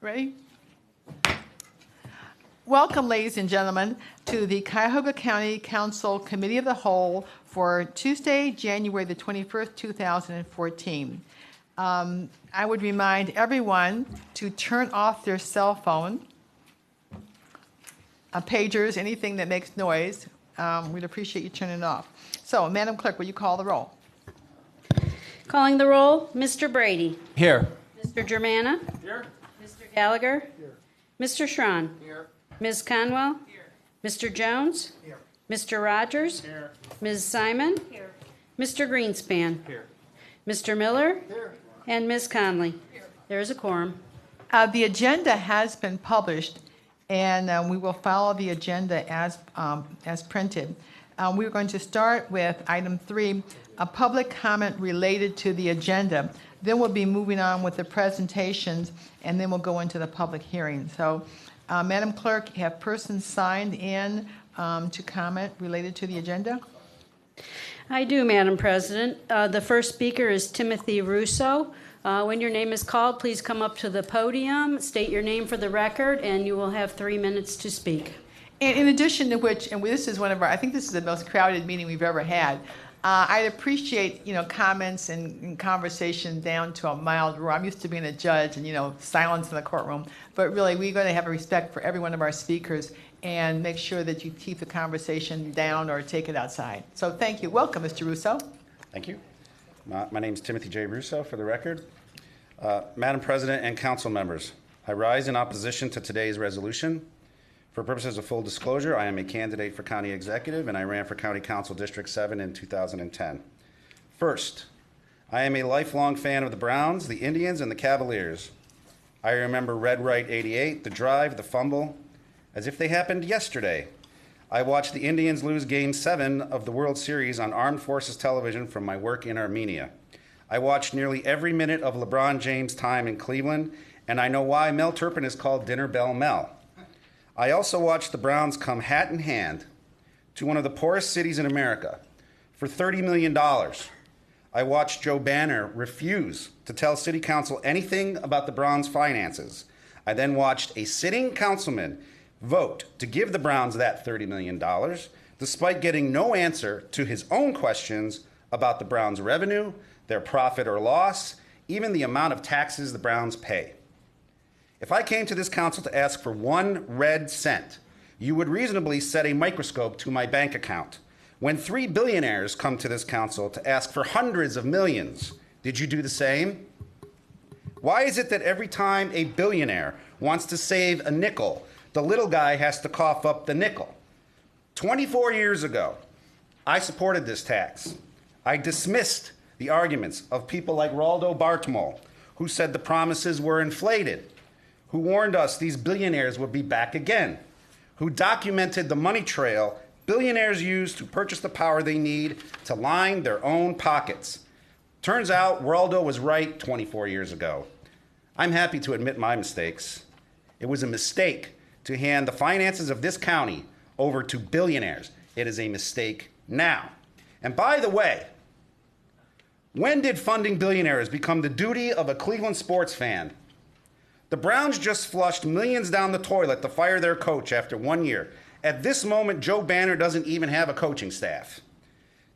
Ready? Welcome, ladies and gentlemen, to the Cuyahoga County Council Committee of the Whole for Tuesday, January the 21st, 2014. I would remind everyone to turn off their cell phone, pagers, anything that makes noise. We'd appreciate you turning it off. So, Madam Clerk, will you call the roll? Calling the roll, Mr. Brady. Here. Mr. Germana. Here. Mr. Gallagher. Here. Mr. Schron. Here. Ms. Conwell. Here. Mr. Jones. Here. Mr. Rogers. Here. Ms. Simon. Here. Mr. Greenspan. Here. Mr. Miller. Here. And Ms. Conley. There is a quorum. The agenda has been published, and we will follow the agenda as printed. We're going to start with item 3, a public comment related to the agenda. Then we'll be moving on with the presentations, and then we'll go into the public hearing. So, Madam Clerk, have persons signed in to comment related to the agenda? I do, Madam President. The first speaker is Timothy Russo. When your name is called, please come up to the podium, state your name for the record, and you will have 3 minutes to speak. And in addition to which, and this is one of our, I think this is the most crowded meeting we've ever had. I'd appreciate, comments and conversation down to a mild roar. I'm used to being a judge and, silence in the courtroom. But really, we're going to have a respect for every one of our speakers and make sure that you keep the conversation down or take it outside. So thank you. Welcome, Mr. Russo. Thank you. My name is Timothy J. Russo, for the record. Madam President and council members, I rise in opposition to today's resolution. For purposes of full disclosure, I am a candidate for county executive, and I ran for County Council District 7 in 2010. First, I am a lifelong fan of the Browns, the Indians, and the Cavaliers. I remember Red Right 88, the drive, the fumble, as if they happened yesterday. I watched the Indians lose Game 7 of the World Series on Armed Forces Television from my work in Armenia. I watched nearly every minute of LeBron James' time in Cleveland, and I know why Mel Turpin is called Dinner Bell Mel. I also watched the Browns come hat in hand to one of the poorest cities in America for $30 million. I watched Joe Banner refuse to tell City Council anything about the Browns' finances. I then watched a sitting councilman vote to give the Browns that $30 million, despite getting no answer to his own questions about the Browns' revenue, their profit or loss, even the amount of taxes the Browns pay. If I came to this council to ask for 1 red cent, you would reasonably set a microscope to my bank account. When 3 billionaires come to this council to ask for hundreds of millions, did you do the same? Why is it that every time a billionaire wants to save a nickel, the little guy has to cough up the nickel? 24 years ago, I supported this tax. I dismissed the arguments of people like Raldo Bartmol, who said the promises were inflated, who warned us these billionaires would be back again, who documented the money trail billionaires use to purchase the power they need to line their own pockets. Turns out Raldo was right 24 years ago. I'm happy to admit my mistakes. It was a mistake to hand the finances of this county over to billionaires. It is a mistake now. And by the way, when did funding billionaires become the duty of a Cleveland sports fan? The Browns just flushed millions down the toilet to fire their coach after 1 year. At this moment, Joe Banner doesn't even have a coaching staff.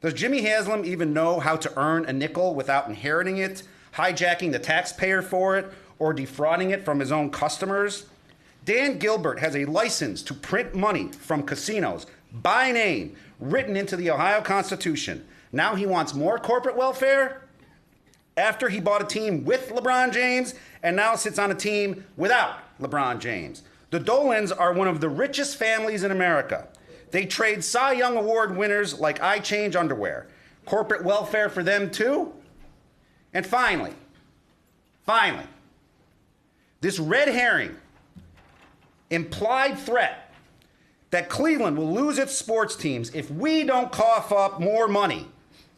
Does Jimmy Haslam even know how to earn a nickel without inheriting it, hijacking the taxpayer for it, or defrauding it from his own customers? Dan Gilbert has a license to print money from casinos by name, written into the Ohio Constitution. Now he wants more corporate welfare? After he bought a team with LeBron James and now sits on a team without LeBron James. The Dolans are one of the richest families in America. They trade Cy Young Award winners like I change underwear. Corporate welfare for them too? And finally, this red herring, implied threat that Cleveland will lose its sports teams if we don't cough up more money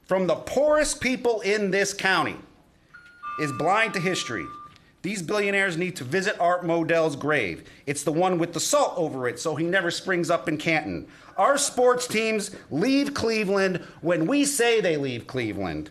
from the poorest people in this county, is blind to history. These billionaires need to visit Art Modell's grave. It's the one with the salt over it so he never springs up in Canton. Our sports teams leave Cleveland when we say they leave Cleveland.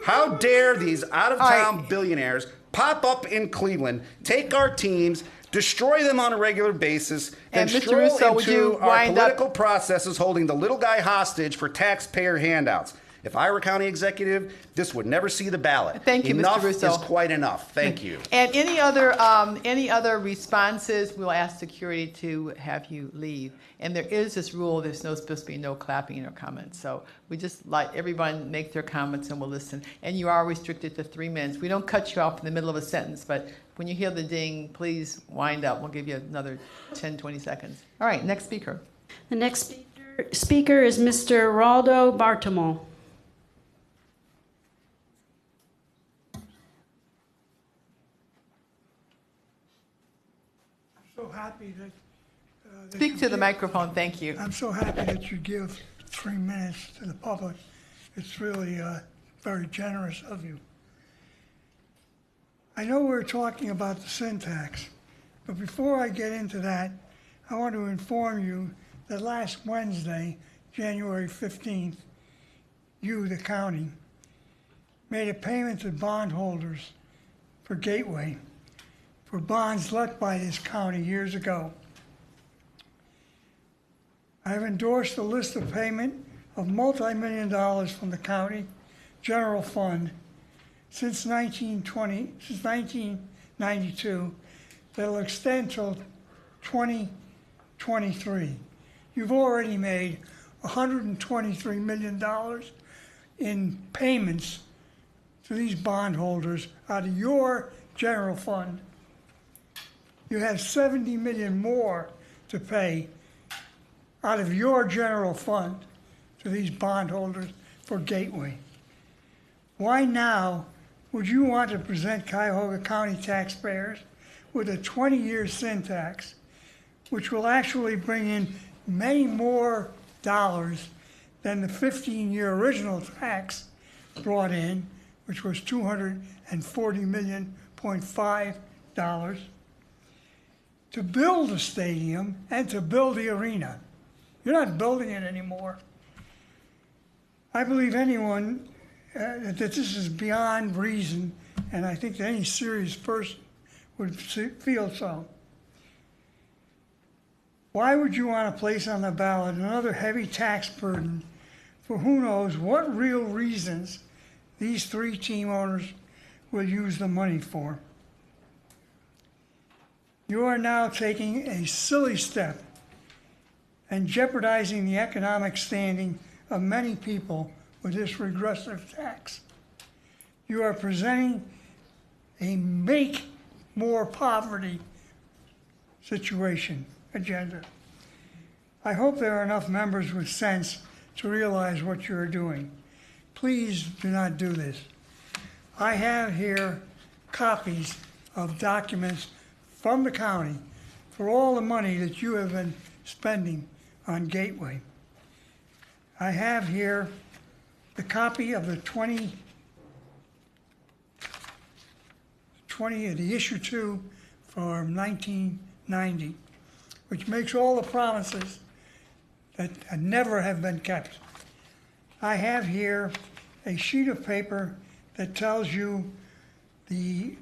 How dare these out-of-town billionaires pop up in Cleveland, take our teams, destroy them on a regular basis, then And Mr. stroll Russo, would into you our wind up? political processes holding the little guy hostage for taxpayer handouts. If I were county executive, this would never see the ballot. Thank you, Mr. Enough Russo. is quite enough. Thank you. And any other responses, we'll ask security to have you leave. And there is this rule, there's supposed to be no clapping or comments. So we just let everyone make their comments and we'll listen. And you are restricted to 3 minutes. We don't cut you off in the middle of a sentence, but when you hear the ding, please wind up. We'll give you another 10, 20 seconds. All right, next speaker. The next speaker is Mr. Raldo Bartolomeo. So happy that. that Speak you to the give- microphone, thank you. I'm so happy that you give 3 minutes to the public. It's really very generous of you. I know we're talking about the sin tax, but before I get into that, I want to inform you that last Wednesday, January 15th, you, the county, made a payment to bondholders for Gateway for bonds let by this county years ago. I've endorsed a list of payment of multi-million dollars from the county general fund since 1992 that'll extend till 2023. You've already made $123 million in payments to these bondholders out of your general fund. You have $70 million more to pay out of your general fund to these bondholders for Gateway. Why now would you want to present Cuyahoga County taxpayers with a 20-year sin tax, which will actually bring in many more dollars than the 15-year original tax brought in, which was $240.5 million, to build a stadium and to build the arena? You're not building it anymore. I believe anyone that this is beyond reason, and I think that any serious person would feel so. Why would you want to place on the ballot another heavy tax burden for who knows what real reasons these 3 team owners will use the money for? You are now taking a silly step and jeopardizing the economic standing of many people with this regressive tax. You are presenting a make more poverty situation agenda. I hope there are enough members with sense to realize what you're doing. Please do not do this. I have here copies of documents from the county for all the money that you have been spending on Gateway. I have here the copy of the the issue 2 for 1990, which makes all the promises that never have been kept. I have here a sheet of paper that tells you the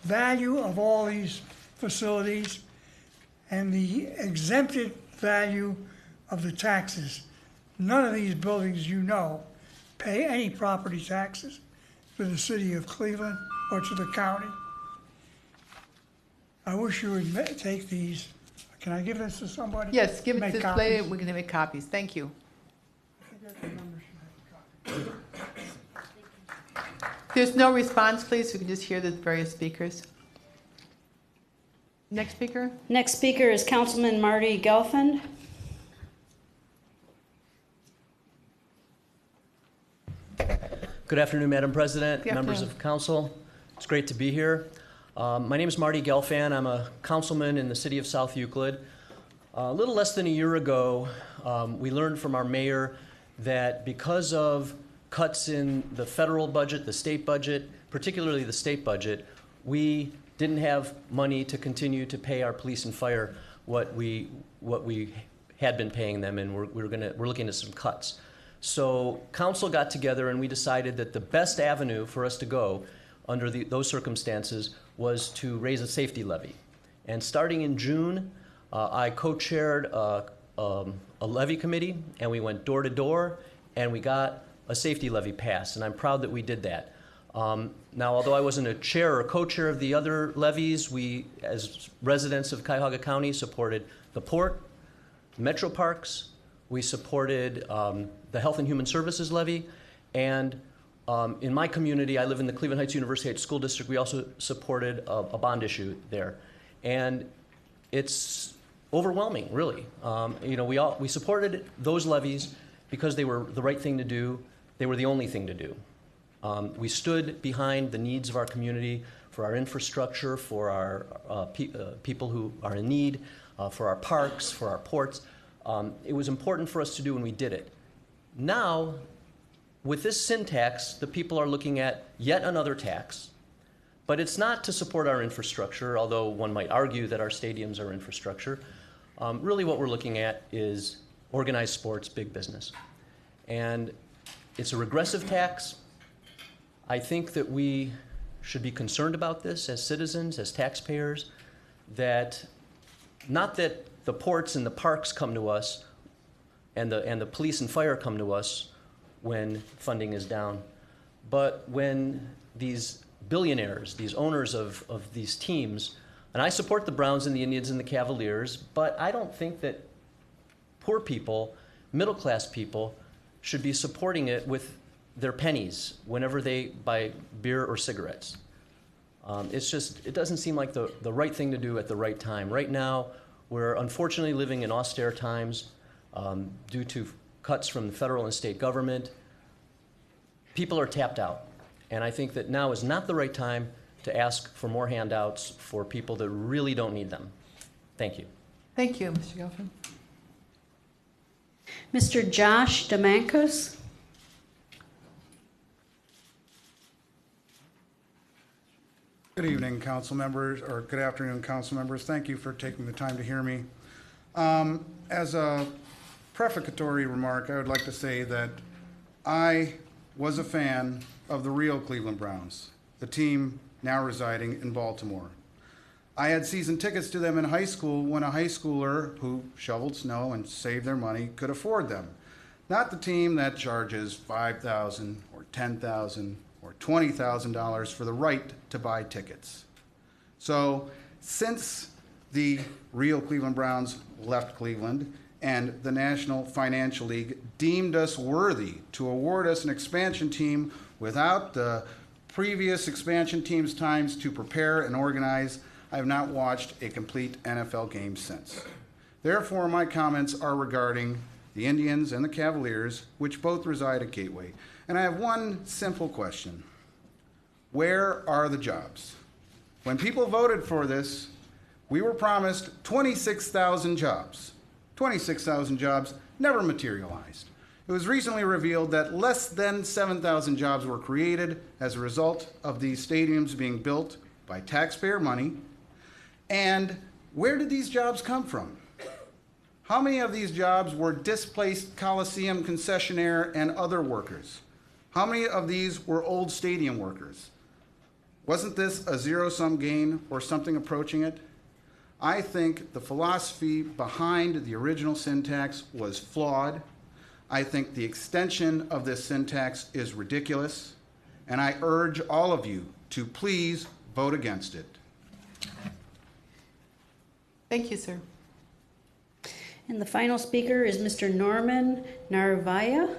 value of all these facilities and the exempted value of the taxes. None of these buildings, you know, pay any property taxes to the city of Cleveland or to the county. I wish you would take these. Can I give this to somebody? Yes, give it Make to this copies. lady, we can make copies. Thank you. There's no response, please. We can just hear the various speakers. Next speaker? Next speaker is Councilman Marty Gelfand. Good afternoon, Madam President, Good members afternoon. of council. It's great to be here. My name is Marty Gelfand. I'm a councilman in the city of South Euclid. A little less than a year ago, we learned from our mayor that because of cuts in the federal budget, the state budget, particularly the state budget, we didn't have money to continue to pay our police and fire what we had been paying them, and we're looking at some cuts. So council got together and we decided that the best avenue for us to go under those circumstances was to raise a safety levy. And starting in June, I co-chaired a levy committee, and we went door to door, and we got a safety levy passed, and I'm proud that we did that. Now, although I wasn't a chair or co-chair of the other levies, we, as residents of Cuyahoga County, supported the port, metro parks. We supported the Health and Human Services levy, and in my community, I live in the Cleveland Heights University Heights School District. We also supported a bond issue there, and it's overwhelming, really. We supported those levies because they were the right thing to do. They were the only thing to do. We stood behind the needs of our community, for our infrastructure, for our people who are in need, for our parks, for our ports. It was important for us to do, and we did it. Now, with this sin tax, the people are looking at yet another tax, but it's not to support our infrastructure, although one might argue that our stadiums are infrastructure. Really what we're looking at is organized sports, big business. And it's a regressive tax. I think that we should be concerned about this as citizens, as taxpayers, that not that the ports and the parks come to us and the police and fire come to us when funding is down, but when these billionaires, these owners of these teams, and I support the Browns and the Indians and the Cavaliers, but I don't think that poor people, middle-class people, should be supporting it with their pennies whenever they buy beer or cigarettes. It doesn't seem like the right thing to do at the right time. Right now, we're unfortunately living in austere times due to cuts from the federal and state government. People are tapped out. And I think that now is not the right time to ask for more handouts for people that really don't need them. Thank you. Thank you, Mr. Gelfand. Mr. Josh Demankos. Good evening, council members, or good afternoon, council members. Thank you for taking the time to hear me. As a prefatory remark, I would like to say that I was a fan of the real Cleveland Browns, the team now residing in Baltimore. I had season tickets to them in high school when a high schooler who shoveled snow and saved their money could afford them. Not the team that charges $5,000 or $10,000 or $20,000 for the right to buy tickets. So since the real Cleveland Browns left Cleveland and the National Financial League deemed us worthy to award us an expansion team without the previous expansion team's times to prepare and organize, I have not watched a complete NFL game since. Therefore, my comments are regarding the Indians and the Cavaliers, which both reside at Gateway. And I have one simple question. Where are the jobs? When people voted for this, we were promised 26,000 jobs. 26,000 jobs never materialized. It was recently revealed that less than 7,000 jobs were created as a result of these stadiums being built by taxpayer money. And where did these jobs come from? How many of these jobs were displaced Coliseum concessionaire and other workers? How many of these were old stadium workers? Wasn't this a zero-sum game or something approaching it? I think the philosophy behind the original sin tax was flawed. I think the extension of this sin tax is ridiculous, and I urge all of you to please vote against it. Thank you, sir. And the final speaker is Mr. Norman Narvaya.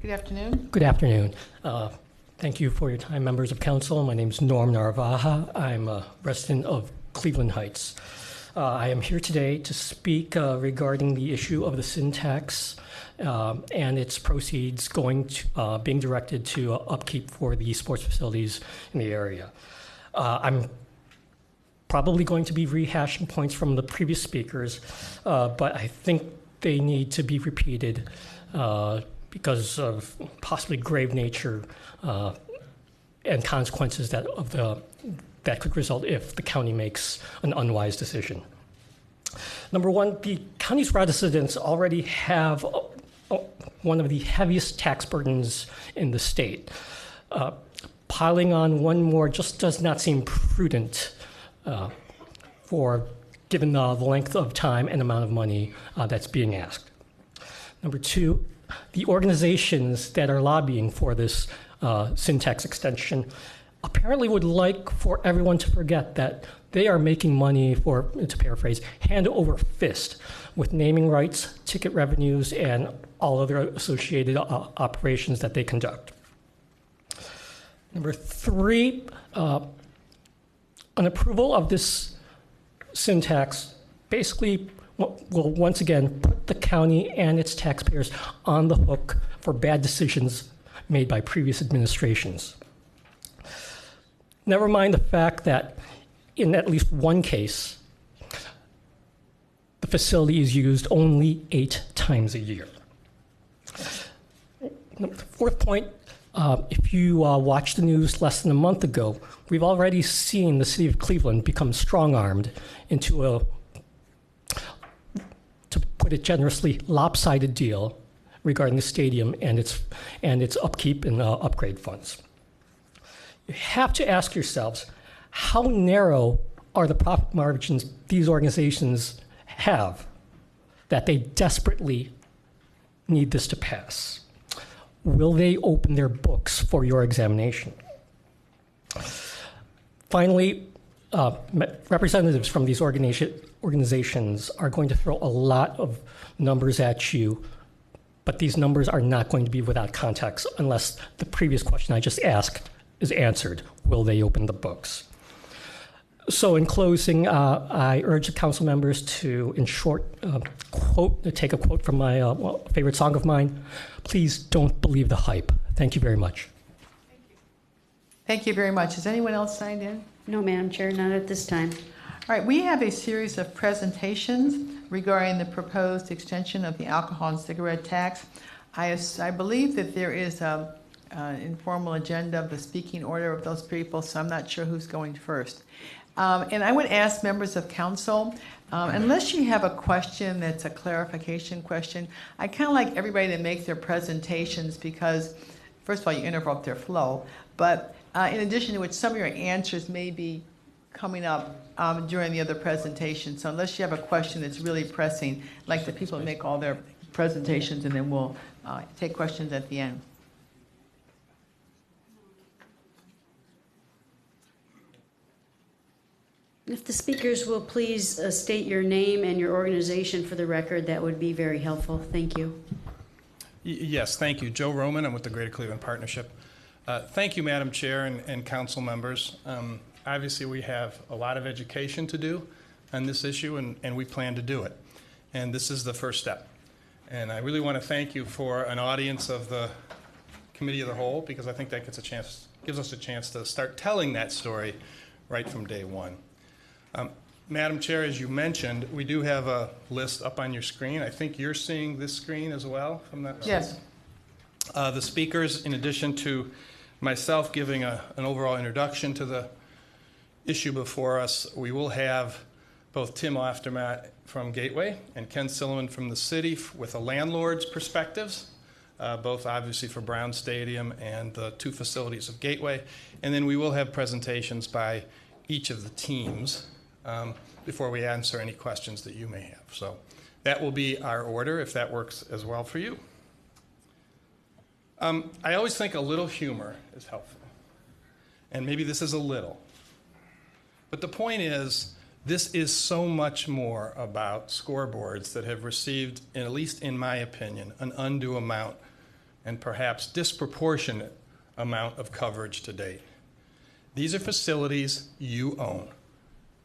Good afternoon. Good afternoon. Thank you for your time, members of council. My name is Norm Narvaja. I'm a resident of Cleveland Heights. I am here today to speak regarding the issue of the sin tax and its proceeds being directed to upkeep for the sports facilities in the area. I'm probably going to be rehashing points from the previous speakers, but I think they need to be repeated because of possibly grave nature and consequences that could result if the county makes an unwise decision. Number one, the county's residents already have one of the heaviest tax burdens in the state. piling on one more just does not seem prudent for given the length of time and amount of money that's being asked. Number two, the organizations that are lobbying for this syntax extension apparently would like for everyone to forget that they are making money for, to paraphrase, hand over fist with naming rights, ticket revenues, and all other associated operations that they conduct. Number three, an approval of this syntax basically will once again put the county and its taxpayers on the hook for bad decisions made by previous administrations. Never mind the fact that in at least one case, the facility is used only 8 times a year. Fourth point, if you watched the news less than a month ago, we've already seen the city of Cleveland become strong-armed into a, to put it generously, lopsided deal regarding the stadium and its upkeep and upgrade funds. You have to ask yourselves, how narrow are the profit margins these organizations have that they desperately need this to pass? Will they open their books for your examination? Finally, representatives from these organizations are going to throw a lot of numbers at you, but these numbers are not going to be without context unless the previous question I just asked is answered. Will they open the books? So in closing, I urge the council members to, in short, take a quote from my favorite song of mine. Please don't believe the hype. Thank you very much. Thank you very much. Has anyone else signed in? No, Madam Chair, not at this time. All right, we have a series of presentations regarding the proposed extension of the alcohol and cigarette tax. I believe that there is an informal agenda of the speaking order of those people, so I'm not sure who's going first. And I would ask members of council, unless you have a question that's a clarification question, I kind of like everybody to make their presentations because, first of all, you interrupt their flow, but in addition to which, some of your answers may be coming up during the other presentation. So unless you have a question that's really pressing, I'd like the people to make all their presentations, and then we'll take questions at the end. If the speakers will please state your name and your organization for the record, that would be very helpful. Thank you. Yes, thank you. Joe Roman, I'm with the Greater Cleveland Partnership. Thank you, Madam Chair and council members. Obviously, we have a lot of education to do on this issue, and we plan to do it. And this is the first step. And I really want to thank you for an audience of the Committee of the Whole, because I think that gives us a chance to start telling that story right from day one. Madam Chair, as you mentioned, we do have a list up on your screen. I think you're seeing this screen as well, if I'm not mistaken. Yes. The speakers, in addition to myself giving an overall introduction to the issue before us, we will have both Tim Oftermatt from Gateway and Ken Silliman from the city with a landlord's perspectives, both obviously for Brown Stadium and the 2 facilities of Gateway. And then we will have presentations by each of the teams before we answer any questions that you may have. So that will be our order, if that works as well for you. I always think a little humor is helpful. And maybe this is a little. But the point is, this is so much more about scoreboards that have received, at least in my opinion, an undue amount and perhaps disproportionate amount of coverage to date. These are facilities you own.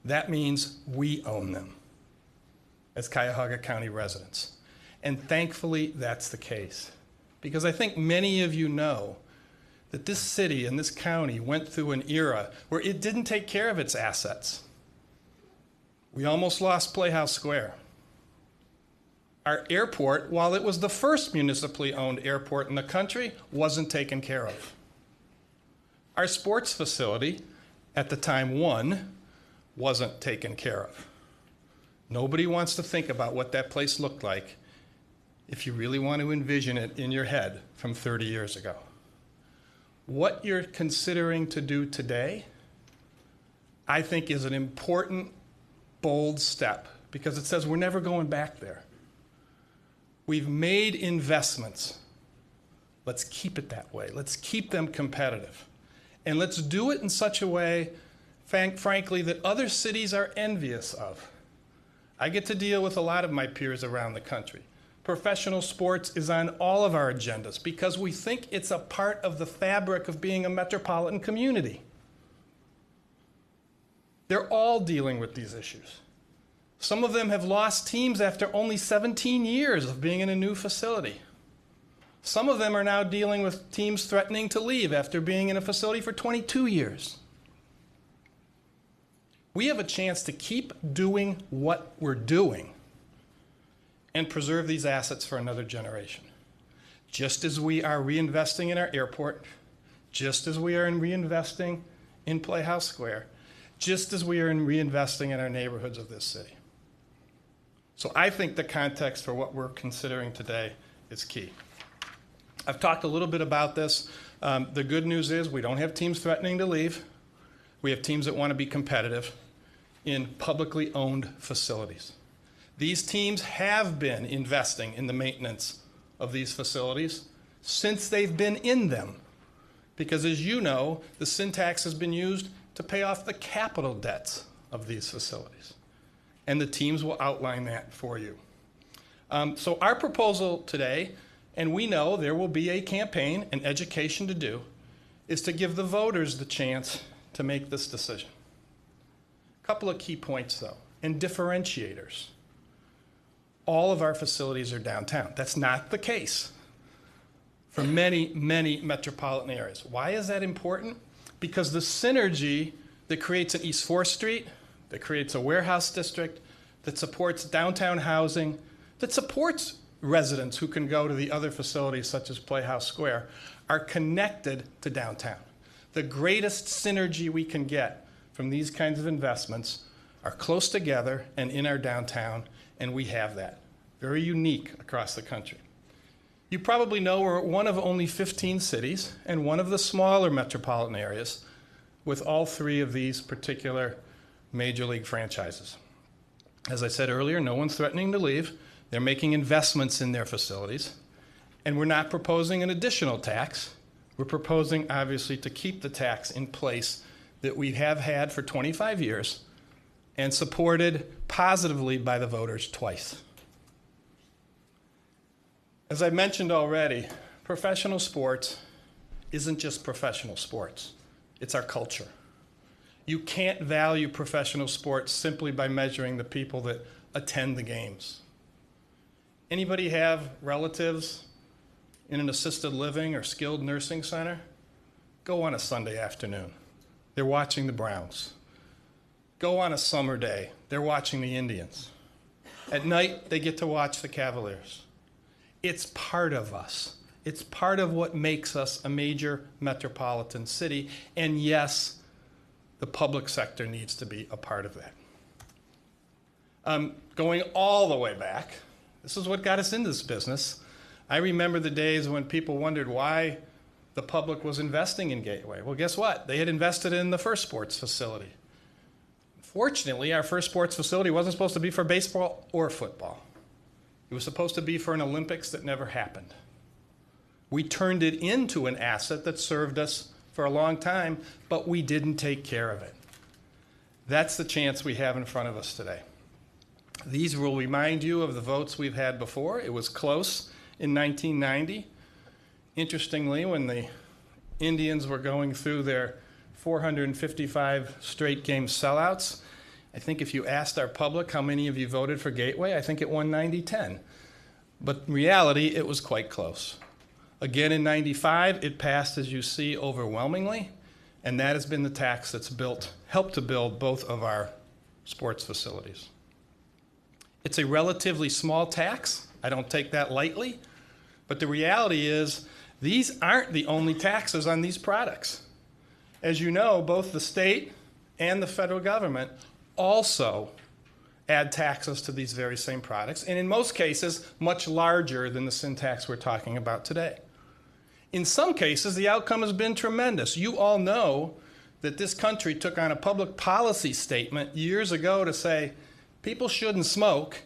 That means we own them as Cuyahoga County residents. And thankfully, that's the case. Because I think many of you know that this city and this county went through an era where it didn't take care of its assets. We almost lost Playhouse Square. Our airport, while it was the first municipally owned airport in the country, wasn't taken care of. Our sports facility, at the time one, wasn't taken care of. Nobody wants to think about what that place looked like if you really want to envision it in your head from 30 years ago. What you're considering to do today, I think, is an important, bold step because it says we're never going back there. We've made investments. Let's keep it that way. Let's keep them competitive. And let's do it in such a way, frankly, that other cities are envious of. I get to deal with a lot of my peers around the country. Professional sports is on all of our agendas because we think it's a part of the fabric of being a metropolitan community. They're all dealing with these issues. Some of them have lost teams after only 17 years of being in a new facility. Some of them are now dealing with teams threatening to leave after being in a facility for 22 years. We have a chance to keep doing what we're doing and preserve these assets for another generation. Just as we are reinvesting in our airport, just as we are reinvesting in Playhouse Square, just as we are reinvesting in our neighborhoods of this city. So I think the context for what we're considering today is key. I've talked a little bit about this. The good news is we don't have teams threatening to leave. We have teams that want to be competitive in publicly owned facilities. These teams have been investing in the maintenance of these facilities since they've been in them. Because as you know, the sin tax has been used to pay off the capital debts of these facilities. And the teams will outline that for you. So our proposal today, and we know there will be a campaign and education to do, is to give the voters the chance to make this decision. A couple of key points, though, and differentiators. All of our facilities are downtown. That's not the case for many, many metropolitan areas. Why is that important? Because the synergy that creates an East 4th Street, that creates a warehouse district, that supports downtown housing, that supports residents who can go to the other facilities such as Playhouse Square, are connected to downtown. The greatest synergy we can get from these kinds of investments are close together and in our downtown, and we have that. Very unique across the country. You probably know we're one of only 15 cities and one of the smaller metropolitan areas with all three of these particular major league franchises. As I said earlier, no one's threatening to leave. They're making investments in their facilities. And we're not proposing an additional tax. We're proposing, obviously, to keep the tax in place that we have had for 25 years and supported positively by the voters twice. As I mentioned already, professional sports isn't just professional sports. It's our culture. You can't value professional sports simply by measuring the people that attend the games. Anybody have relatives in an assisted living or skilled nursing center? Go on a Sunday afternoon. They're watching the Browns. Go on a summer day. They're watching the Indians. At night, they get to watch the Cavaliers. It's part of us. It's part of what makes us a major metropolitan city. And yes, the public sector needs to be a part of that. Going all the way back, this is what got us into this business. I remember the days when people wondered why the public was investing in Gateway. Well, guess what? They had invested in the first sports facility. Fortunately, our first sports facility wasn't supposed to be for baseball or football. It was supposed to be for an Olympics that never happened. We turned it into an asset that served us for a long time, but we didn't take care of it. That's the chance we have in front of us today. These will remind you of the votes we've had before. It was close in 1990. Interestingly, when the Indians were going through their 455 straight game sellouts, I think if you asked our public how many of you voted for Gateway, I think it won 90-10. But in reality, it was quite close. Again, in 95, it passed, as you see, overwhelmingly, and that has been the tax that's helped to build both of our sports facilities. It's a relatively small tax. I don't take that lightly, but the reality is these aren't the only taxes on these products. As you know, both the state and the federal government also add taxes to these very same products, and in most cases, much larger than the sin tax we're talking about today. In some cases, the outcome has been tremendous. You all know that this country took on a public policy statement years ago to say people shouldn't smoke,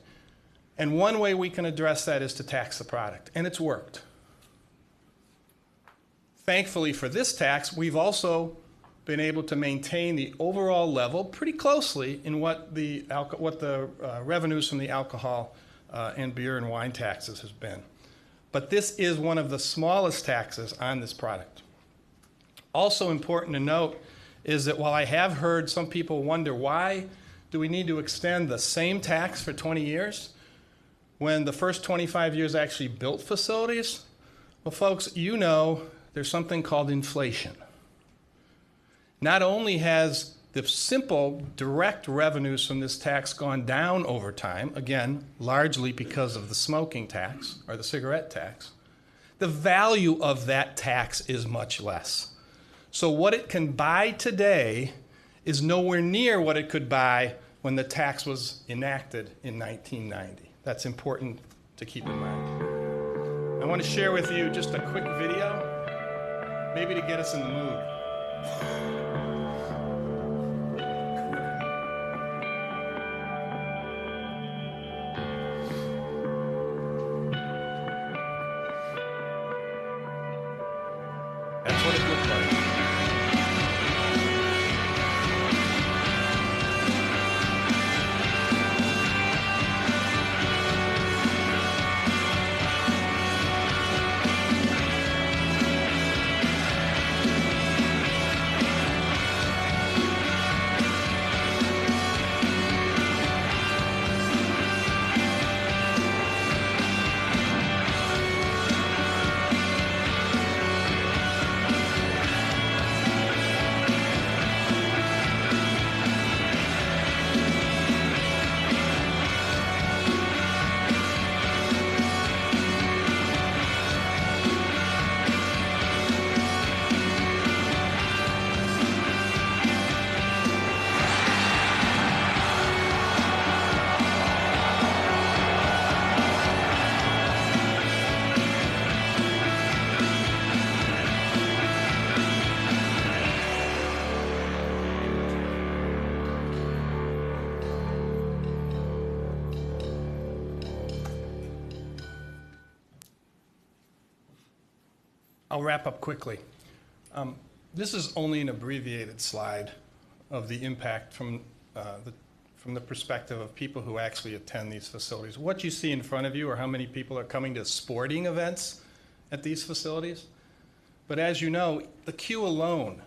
and one way we can address that is to tax the product, and it's worked. Thankfully for this tax, we've also been able to maintain the overall level pretty closely in what the revenues from the alcohol and beer and wine taxes has been. But this is one of the smallest taxes on this product. Also important to note is that while I have heard some people wonder why do we need to extend the same tax for 20 years when the first 25 years actually built facilities? Well, folks, you know there's something called inflation. Not only has the simple direct revenues from this tax gone down over time, again, largely because of the smoking tax or the cigarette tax, the value of that tax is much less. So what it can buy today is nowhere near what it could buy when the tax was enacted in 1990. That's important to keep in mind. I want to share with you just a quick video, maybe to get us in the mood. That's what it looked like. I'll wrap up quickly. This is only an abbreviated slide of the impact from the perspective of people who actually attend these facilities. What you see in front of you are how many people are coming to sporting events at these facilities. But as you know, the queue alone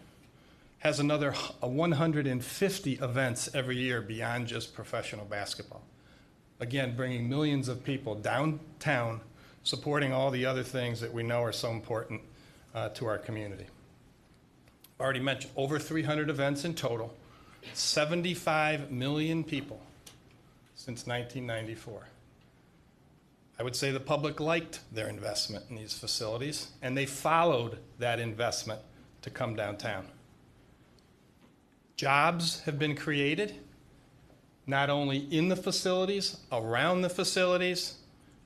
has another 150 events every year beyond just professional basketball. Again, bringing millions of people downtown, supporting all the other things that we know are so important to our community. I already mentioned over 300 events in total, 75 million people since 1994. I would say the public liked their investment in these facilities, and they followed that investment to come downtown. Jobs have been created, not only in the facilities, around the facilities,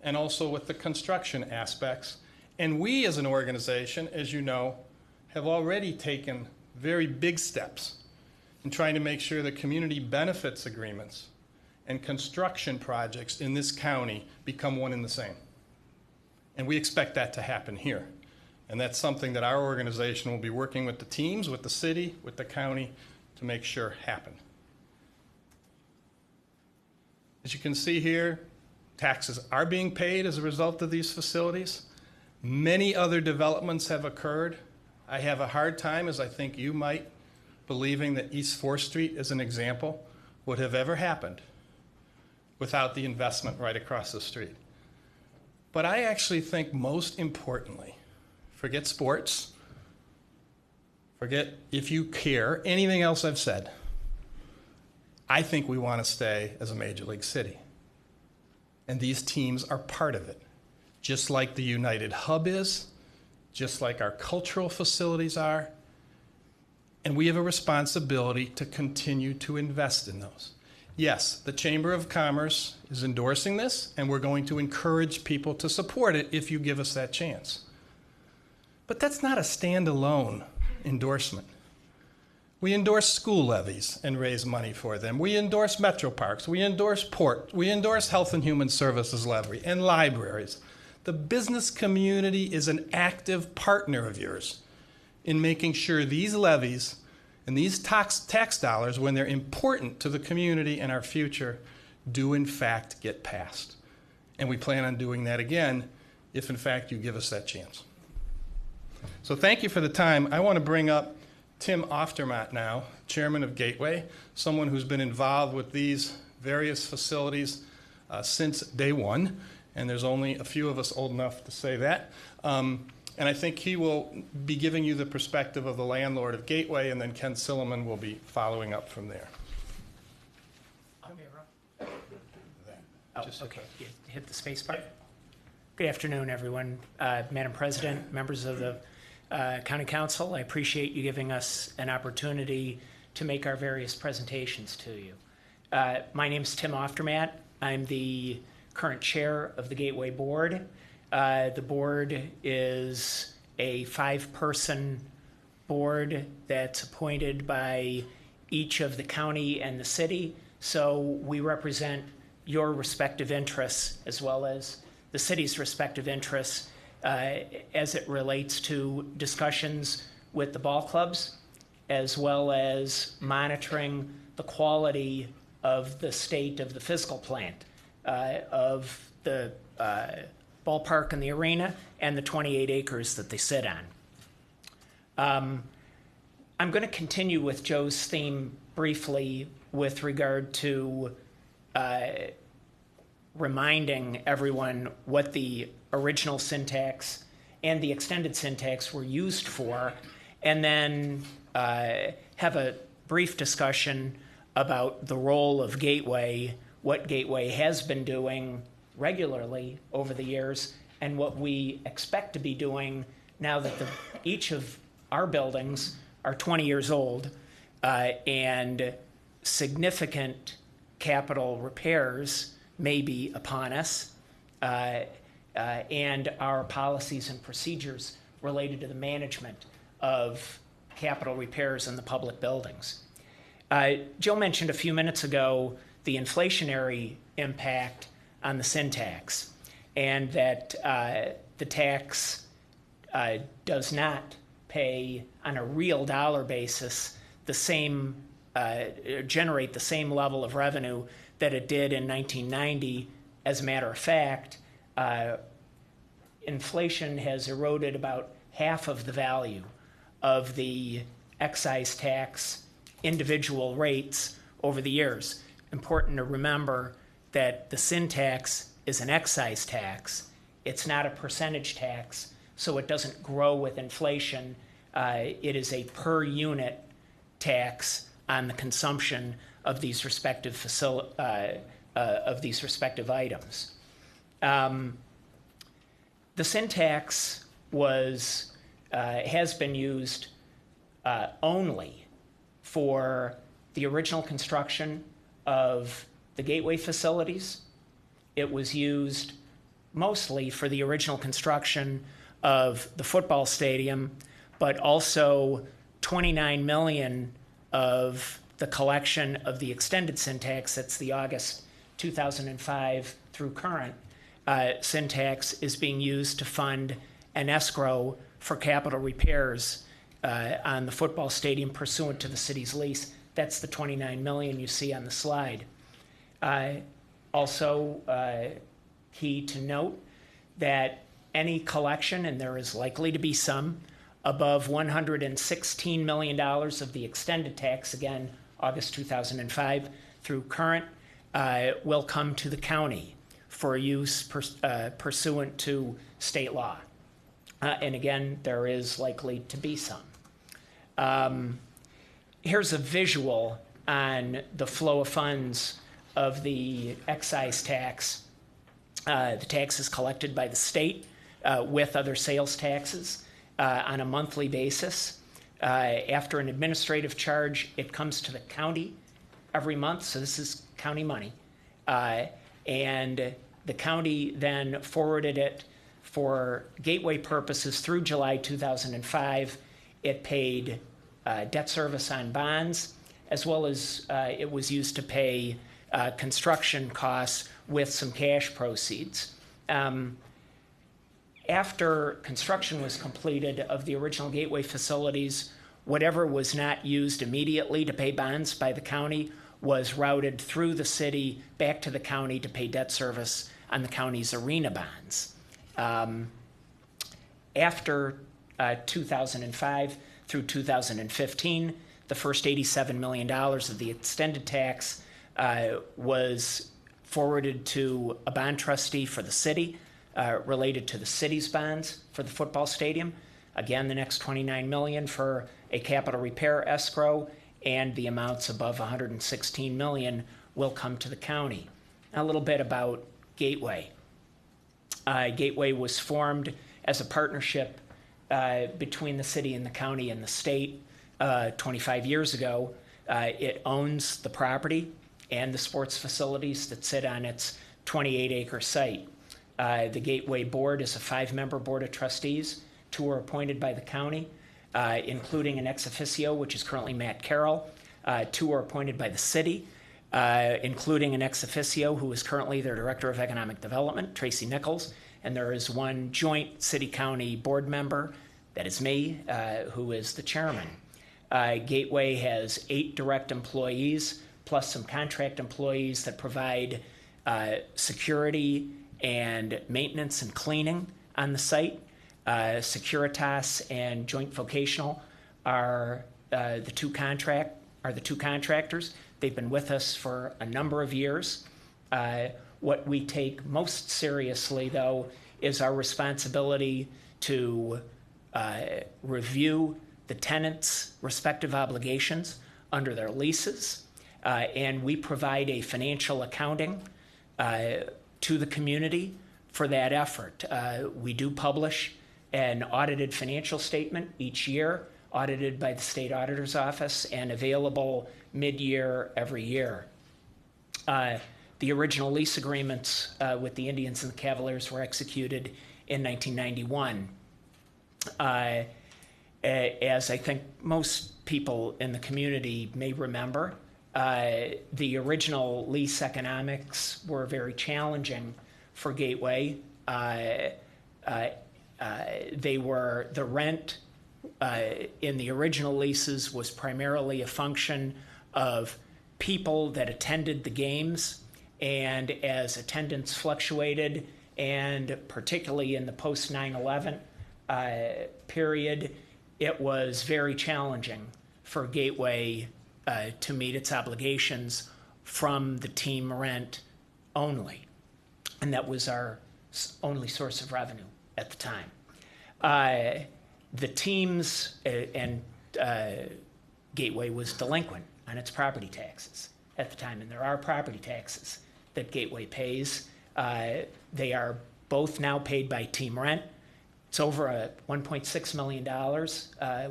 and also with the construction aspects. And we as an organization, as you know, have already taken very big steps in trying to make sure that community benefits agreements and construction projects in this county become one and the same. And we expect that to happen here. And that's something that our organization will be working with the teams, with the city, with the county to make sure happen. As you can see here, taxes are being paid as a result of these facilities. Many other developments have occurred. I have a hard time, as I think you might, believing that East 4th Street, as an example, would have ever happened without the investment right across the street. But I actually think most importantly, forget sports, forget if you care, anything else I've said, I think we want to stay as a major league city. And these teams are part of it. Just like the United Hub is, just like our cultural facilities are, and we have a responsibility to continue to invest in those. Yes, the Chamber of Commerce is endorsing this, and we're going to encourage people to support it if you give us that chance. But that's not a standalone endorsement. We endorse school levies and raise money for them. We endorse metro parks. We endorse port. We endorse health and human services levy and libraries. The business community is an active partner of yours in making sure these levies and these tax dollars, when they're important to the community and our future, do in fact get passed. And we plan on doing that again if in fact you give us that chance. So thank you for the time. I want to bring up Tim Oftermatt now, chairman of Gateway, someone who's been involved with these various facilities since day one, and there's only a few of us old enough to say that. And I think he will be giving you the perspective of the landlord of Gateway, and then Ken Silliman will be following up from there. Oh, okay. You hit the space bar. Good afternoon, everyone. Madam President, members of the County Council, I appreciate you giving us an opportunity to make our various presentations to you. My name is Tim Oftermatt. I'm the current chair of the Gateway Board. The board is a 5-person board that's appointed by each of the county and the city. So we represent your respective interests as well as the city's respective interests as it relates to discussions with the ball clubs, as well as monitoring the quality of the state of the physical plant of the ballpark and the arena and the 28 acres that they sit on. I'm going to continue with Joe's theme briefly with regard to reminding everyone what the original syntax and the extended syntax were used for, and then have a brief discussion about the role of Gateway, what Gateway has been doing regularly over the years, and what we expect to be doing now that each of our buildings are 20 years old, and significant capital repairs may be upon us, and our policies and procedures related to the management of capital repairs in the public buildings. Joe mentioned a few minutes ago the inflationary impact on the sin tax, and that the tax does not pay on a real dollar basis the same, generate the same level of revenue that it did in 1990. As a matter of fact, inflation has eroded about half of the value of the excise tax individual rates over the years. Important to remember that the sin tax is an excise tax. It's not a percentage tax, so it doesn't grow with inflation. It is a per unit tax on the consumption of these respective items. The sin tax has been used only for the original construction of the Gateway facilities. It was used mostly for the original construction of the football stadium, but also $29 million of the collection of the extended sin tax, that's the August 2005 through current sin tax, is being used to fund an escrow for capital repairs on the football stadium pursuant to the city's lease. That's the $29 million you see on the slide. Also, key to note that any collection, and there is likely to be some, above $116 million of the extended tax, again, August 2005 through current, will come to the county for use pursuant to state law. And again, there is likely to be some. Here's a visual on the flow of funds of the excise tax. The tax is collected by the state with other sales taxes on a monthly basis. After an administrative charge, it comes to the county every month, so this is county money. And the county then forwarded it For Gateway purposes, through July 2005, it paid debt service on bonds, as well as it was used to pay construction costs with some cash proceeds. After construction was completed of the original Gateway facilities, whatever was not used immediately to pay bonds by the county was routed through the city back to the county to pay debt service on the county's arena bonds. After 2005 through 2015, the first $87 million of the extended tax was forwarded to a bond trustee for the city related to the city's bonds for the football stadium. Again, the next $29 million for a capital repair escrow, and the amounts above $116 million will come to the county. Now, a little bit about Gateway. Gateway was formed as a partnership between the city and the county and the state 25 years ago. It owns the property and the sports facilities that sit on its 28-acre site. The Gateway Board is a 5-member board of trustees. 2 are appointed by the county, including an ex officio, which is currently Matt Carroll. 2 are appointed by the city, including an ex officio who is currently their Director of Economic Development, Tracy Nichols. And there is 1 joint city-county board member, that is me, who is the chairman. Gateway has 8 direct employees, plus some contract employees that provide security and maintenance and cleaning on the site. Securitas and Joint Vocational are the two contractors. They've been with us for a number of years. What we take most seriously, though, is our responsibility to review the tenants' respective obligations under their leases, and we provide a financial accounting to the community for that effort. We do publish an audited financial statement each year, audited by the state auditor's office and available mid-year every year. The original lease agreements with the Indians and the Cavaliers were executed in 1991. As I think most people in the community may remember, the original lease economics were very challenging for Gateway. The rent in the original leases was primarily a function of people that attended the games, and as attendance fluctuated, and particularly in the post 9/11 period, it was very challenging for Gateway to meet its obligations from the team rent only, and that was our only source of revenue at the time. The teams and Gateway was delinquent on its property taxes at the time, and there are property taxes that Gateway pays. They are both now paid by team rent. It's over $1.6 million,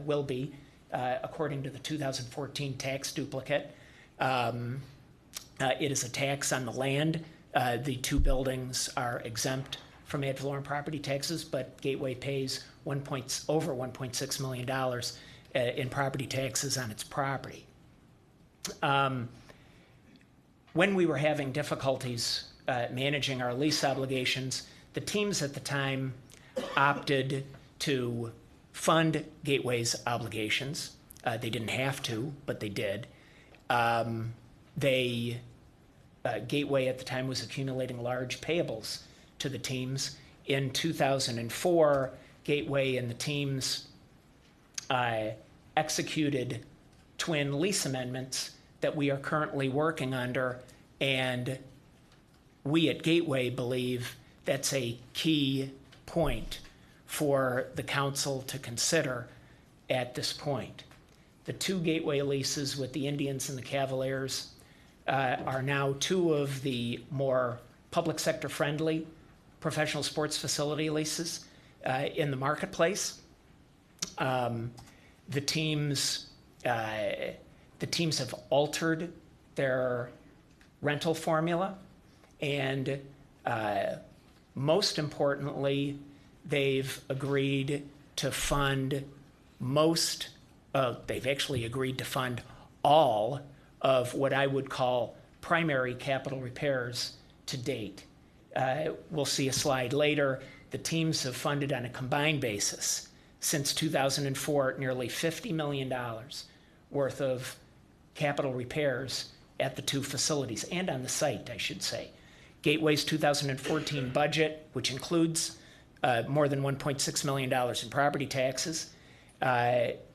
will be, according to the 2014 tax duplicate. It is a tax on the land. The 2 buildings are exempt from ad valorem property taxes, but Gateway pays over $1.6 million in property taxes on its property. When we were having difficulties managing our lease obligations, the teams at the time opted to fund Gateway's obligations. They didn't have to, but they did. Gateway at the time was accumulating large payables to the teams. In 2004, Gateway and the teams executed twin lease amendments that we are currently working under, and we at Gateway believe that's a key point for the council to consider at this point. The 2 Gateway leases with the Indians and the Cavaliers are now 2 of the more public sector friendly professional sports facility leases in the marketplace. The teams have altered their rental formula, and most importantly, they've agreed to fund they've actually agreed to fund all of what I would call primary capital repairs to date. We'll see a slide later. The teams have funded on a combined basis since 2004 nearly $50 million worth of capital repairs at the two facilities and on the site, I should say. Gateway's 2014 budget, which includes more than $1.6 million in property taxes,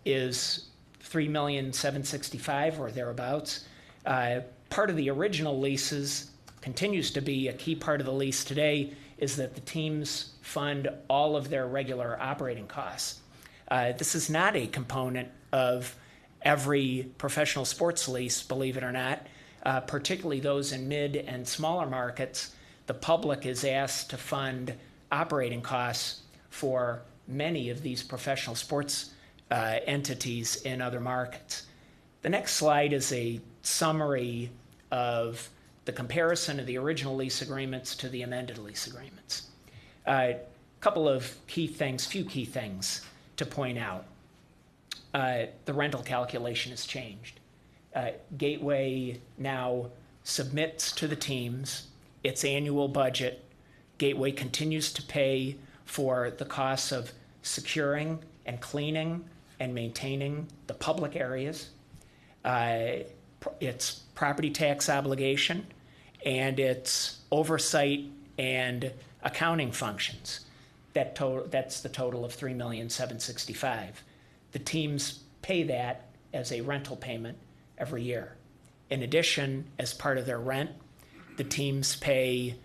is $3,765,000 or thereabouts. Part of the original leases continues to be a key part of the lease today is that the teams fund all of their regular operating costs. This is not a component of every professional sports lease, believe it or not, particularly those in mid and smaller markets. The public is asked to fund operating costs for many of these professional sports entities in other markets. The next slide is a summary of the comparison of the original lease agreements to the amended lease agreements. A few key things to point out. The rental calculation has changed. Gateway now submits to the teams its annual budget. Gateway continues to pay for the costs of securing and cleaning and maintaining the public areas, its property tax obligation, and its oversight and accounting functions. That's the total of $3,765,000. The teams pay that as a rental payment every year. In addition, as part of their rent, the teams pay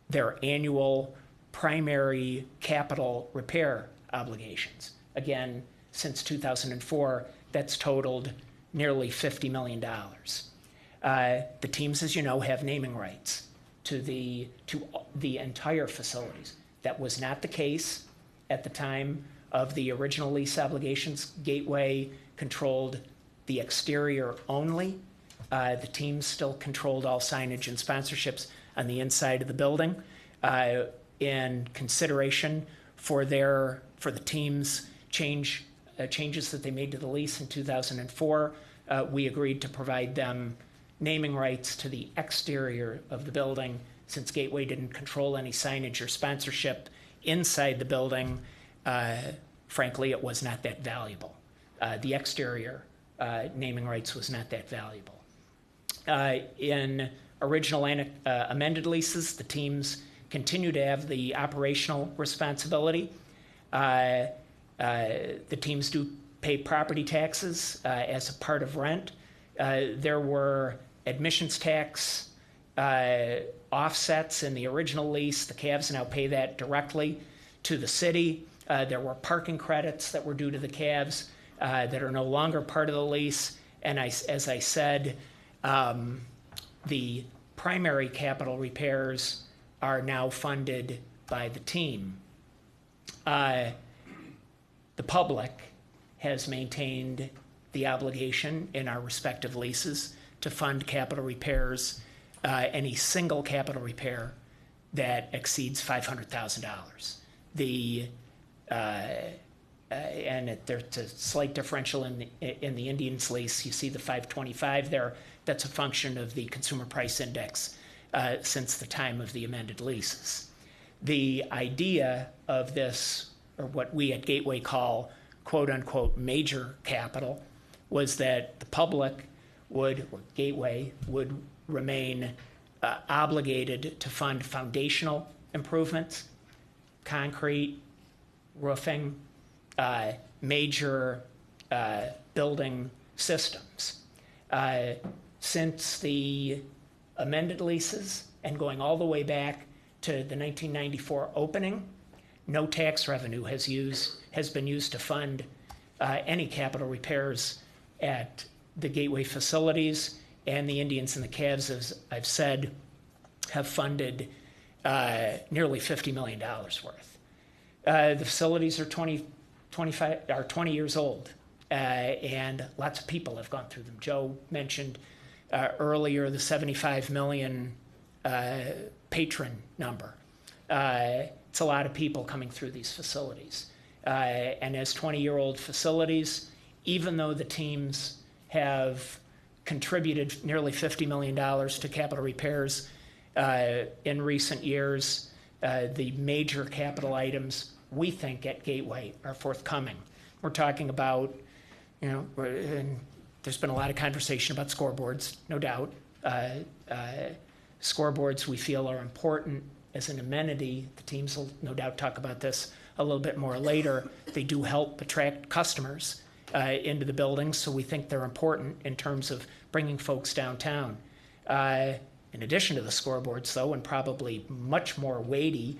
their annual primary capital repair obligations. Again, since 2004, that's totaled nearly $50 million. The teams, as you know, have naming rights to the entire facilities. That was not the case at the time of the original lease obligations. Gateway controlled the exterior only. The teams still controlled all signage and sponsorships on the inside of the building. In consideration for the teams' changes that they made to the lease in 2004, we agreed to provide them naming rights to the exterior of the building. Since Gateway didn't control any signage or sponsorship inside the building, frankly, it was not that valuable. The exterior naming rights was not that valuable. In original and amended leases, the teams continue to have the operational responsibility. The teams do pay property taxes as a part of rent. There were admissions tax offsets in the original lease. The Cavs now pay that directly to the city. There were parking credits that were due to the Cavs that are no longer part of the lease. And as I said, the primary capital repairs are now funded by the team. The public has maintained the obligation in our respective leases to fund capital repairs, any single capital repair that exceeds $500,000. There's a slight differential in the Indians lease. You see the 525 there. That's a function of the consumer price index since the time of the amended leases. The idea of this, or what we at Gateway call quote unquote major capital, was that the public or Gateway would remain obligated to fund foundational improvements, concrete, roofing, major building systems. Since the amended leases and going all the way back to the 1994 opening, no tax revenue has been used to fund any capital repairs at the Gateway facilities, and the Indians and the Cavs, as I've said, have funded nearly $50 million worth. The facilities are 20 years old, and lots of people have gone through them. Joe mentioned earlier the 75 million patron number. it's a lot of people coming through these facilities. And as 20-year-old facilities, even though the teams have contributed nearly $50 million to capital repairs in recent years, the major capital items we think at Gateway are forthcoming. We're talking about, and there's been a lot of conversation about scoreboards, no doubt. Scoreboards we feel are important as an amenity. The teams will no doubt talk about this a little bit more later. They do help attract customers into the buildings, so we think they're important in terms of bringing folks downtown. In addition to the scoreboards, though, and probably much more weighty,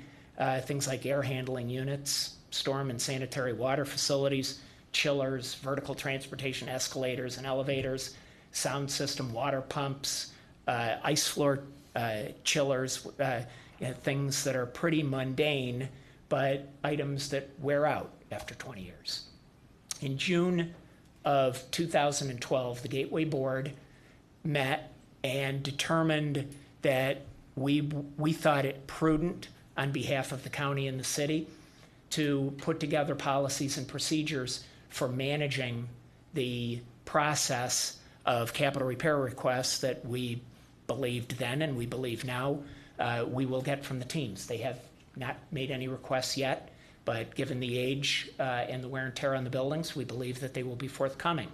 things like air handling units, storm and sanitary water facilities, chillers, vertical transportation escalators and elevators, sound system water pumps, ice floor chillers, things that are pretty mundane, but items that wear out after 20 years. In June of 2012, the Gateway Board met and determined that we thought it prudent on behalf of the county and the city to put together policies and procedures for managing the process of capital repair requests that we believed then and we believe now we will get from the teams. They have not made any requests yet, but given the age and the wear and tear on the buildings, we believe that they will be forthcoming.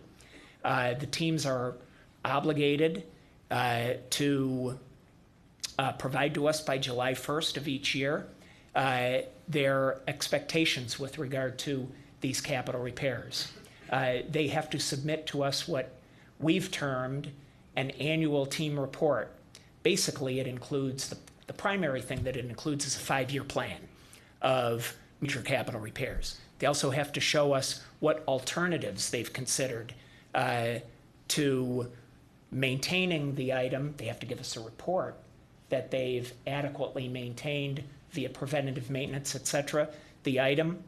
The teams are obligated to provide to us by July 1st of each year their expectations with regard to these capital repairs. They have to submit to us what we've termed an annual team report. Basically, it includes the primary thing that it includes is a 5-year plan of major capital repairs. They also have to show us what alternatives they've considered to maintaining the item. They have to give us a report that they've adequately maintained via preventative maintenance, et cetera, the item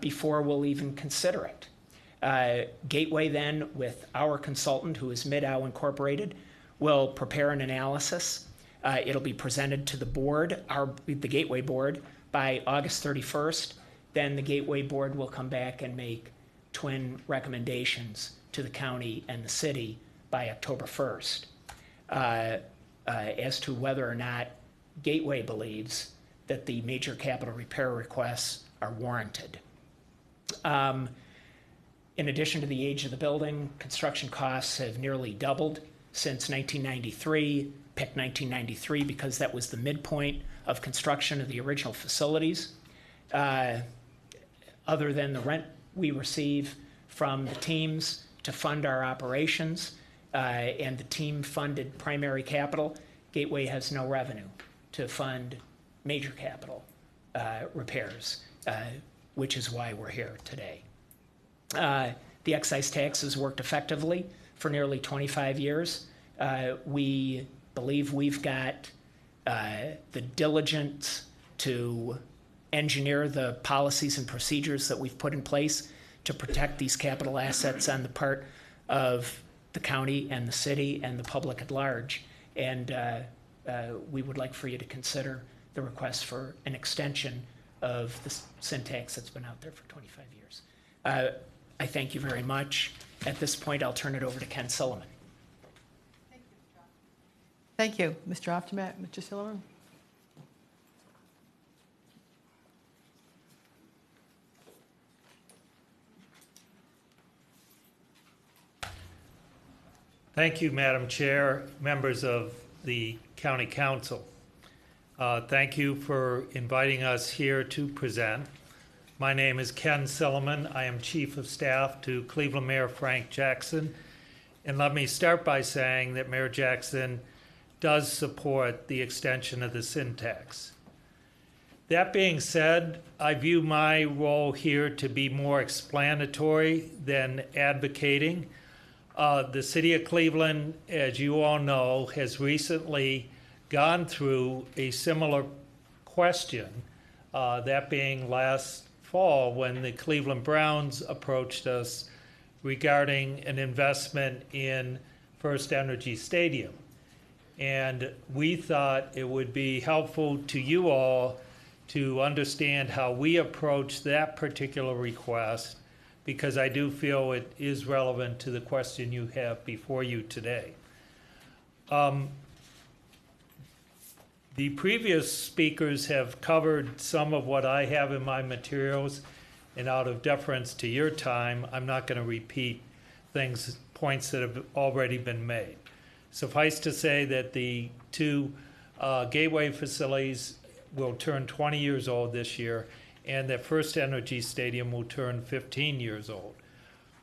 before we'll even consider it. Gateway then, with our consultant, who is Mid-Ow Incorporated, will prepare an analysis. It'll be presented to the board, the Gateway Board, by August 31st. Then the Gateway Board will come back and make twin recommendations to the county and the city by October 1st as to whether or not Gateway believes that the major capital repair requests are warranted. In addition to the age of the building, construction costs have nearly doubled since 1993. Pick 1993 because that was the midpoint of construction of the original facilities. Other than the rent we receive from the teams to fund our operations and the team-funded primary capital, Gateway has no revenue to fund major capital repairs, which is why we're here today. The excise tax has worked effectively for nearly 25 years. We believe we've got the diligence to engineer the policies and procedures that we've put in place to protect these capital assets on the part of the county and the city and the public at large. And we would like for you to consider the request for an extension of the sin tax that's been out there for 25 years. I thank you very much. At this point, I'll turn it over to Ken Silliman. Thank you, Mr. Optimat. Mr. Silliman? Thank you, Madam Chair, members of the County Council. Thank you for inviting us here to present. My name is Ken Silliman. I am Chief of Staff to Cleveland Mayor Frank Jackson. And let me start by saying that Mayor Jackson does support the extension of the sin tax. That being said, I view my role here to be more explanatory than advocating. The City of Cleveland, as you all know, has recently gone through a similar question, that being last fall when the Cleveland Browns approached us regarding an investment in First Energy Stadium. And we thought it would be helpful to you all to understand how we approach that particular request, because I do feel it is relevant to the question you have before you today. The previous speakers have covered some of what I have in my materials, and out of deference to your time, I'm not going to repeat points that have already been made. Suffice to say that the two gateway facilities will turn 20 years old this year, and that First Energy Stadium will turn 15 years old.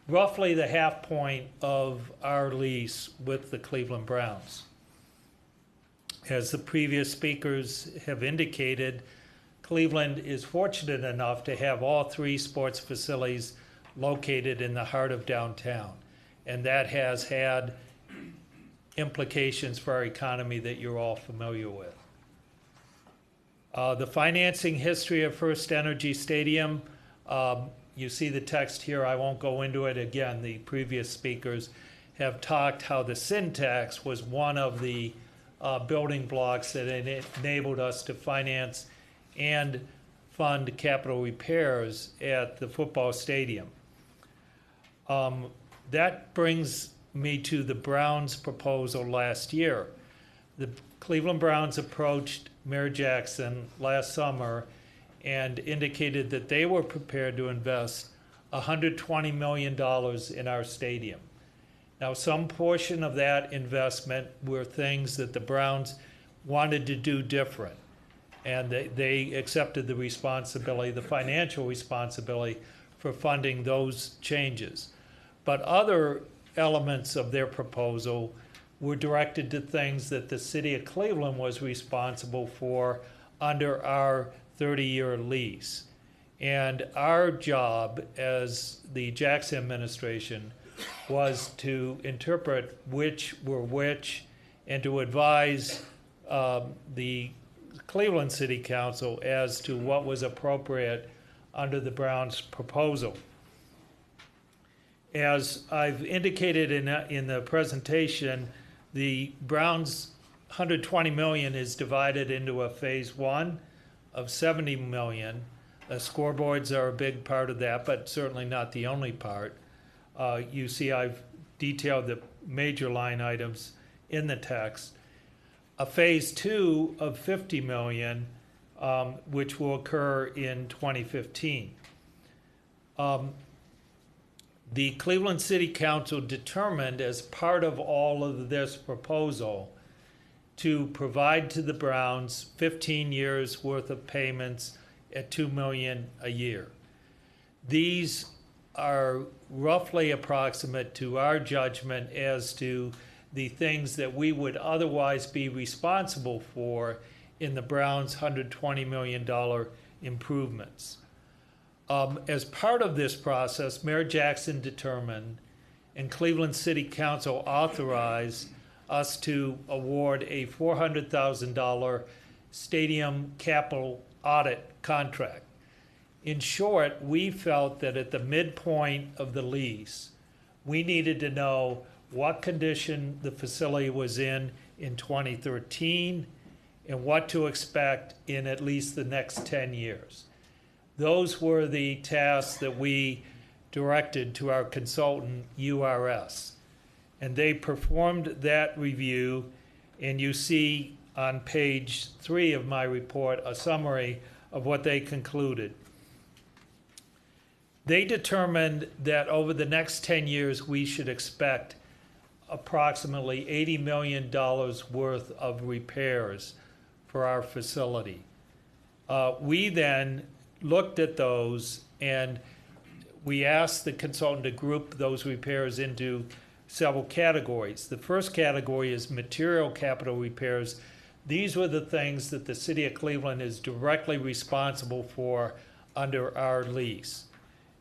Roughly the half point of our lease with the Cleveland Browns. As the previous speakers have indicated, Cleveland is fortunate enough to have all three sports facilities located in the heart of downtown, and that has had implications for our economy that you're all familiar with. The financing history of First Energy Stadium, you see the text here. I won't go into it again. The previous speakers have talked how the syntax was one of the building blocks that enabled us to finance and fund capital repairs at the football stadium. That brings me to the Browns proposal last year. The Cleveland Browns approached Mayor Jackson last summer and indicated that they were prepared to invest $120 million in our stadium. Now, some portion of that investment were things that the Browns wanted to do different, and they accepted the responsibility, the financial responsibility for funding those changes. But other elements of their proposal were directed to things that the city of Cleveland was responsible for under our 30-year lease. And our job as the Jackson administration was to interpret which were which and to advise the Cleveland City Council as to what was appropriate under the Browns proposal. As I've indicated in the presentation, the Browns $120 million is divided into a phase one of $70 million. Scoreboards are a big part of that, but certainly not the only part. You see I've detailed the major line items in the text. A phase two of $50 million, which will occur in 2015. The Cleveland City Council determined, as part of all of this proposal, to provide to the Browns 15 years worth of payments at $2 million a year. These are roughly approximate to our judgment as to the things that we would otherwise be responsible for in the Browns' $120 million improvements. As part of this process, Mayor Jackson determined and Cleveland City Council authorized us to award a $400,000 stadium capital audit contract. In short, we felt that at the midpoint of the lease, we needed to know what condition the facility was in 2013 and what to expect in at least the next 10 years. Those were the tasks that we directed to our consultant, URS. And they performed that review, and you see on page 3 of my report a summary of what they concluded. They determined that over the next 10 years, we should expect approximately $80 million worth of repairs for our facility. We then looked at those and we asked the consultant to group those repairs into several categories. The first category is material capital repairs. These were the things that the city of Cleveland is directly responsible for under our lease.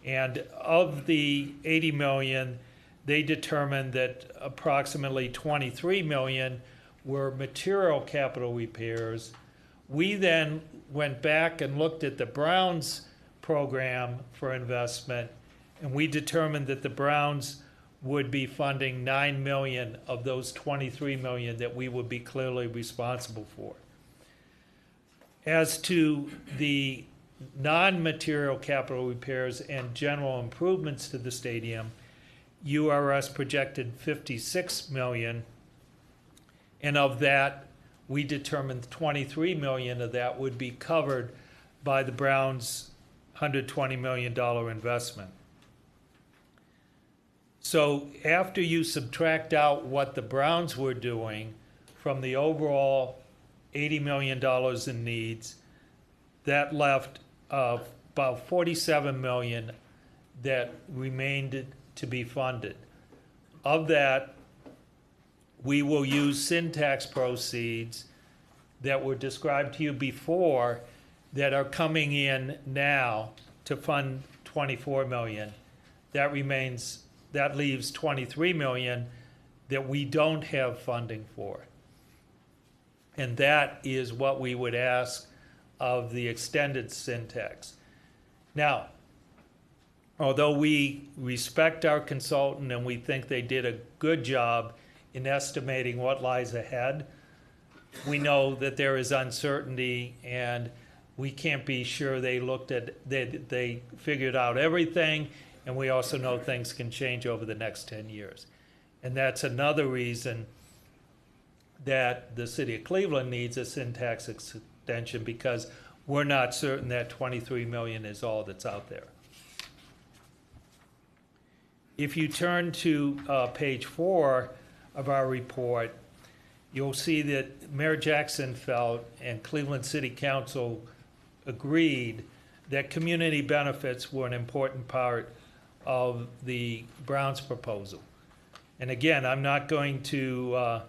And of the 80 million, they determined that approximately 23 million were material capital repairs. We then went back and looked at the Browns program for investment, and we determined that the Browns would be funding 9 million of those 23 million that we would be clearly responsible for. As to the non-material capital repairs and general improvements to the stadium, URS projected 56 million, and of that, we determined 23 million of that would be covered by the Browns' $120 million investment. So after you subtract out what the Browns were doing from the overall $80 million in needs, that left about 47 million that remained to be funded. Of that, we will use sin tax proceeds that were described to you before that are coming in now to fund 24 million. That leaves 23 million that we don't have funding for. And that is what we would ask of the extended sin tax. Now, although we respect our consultant and we think they did a good job in estimating what lies ahead, we know that there is uncertainty and we can't be sure they figured out everything, and we also know things can change over the next 10 years. And that's another reason that the city of Cleveland needs a sin tax extension, because we're not certain that 23 million is all that's out there. If you turn to page 4 of our report, you'll see that Mayor Jackson felt and Cleveland City Council agreed that community benefits were an important part of the Browns proposal. And again, I'm not going to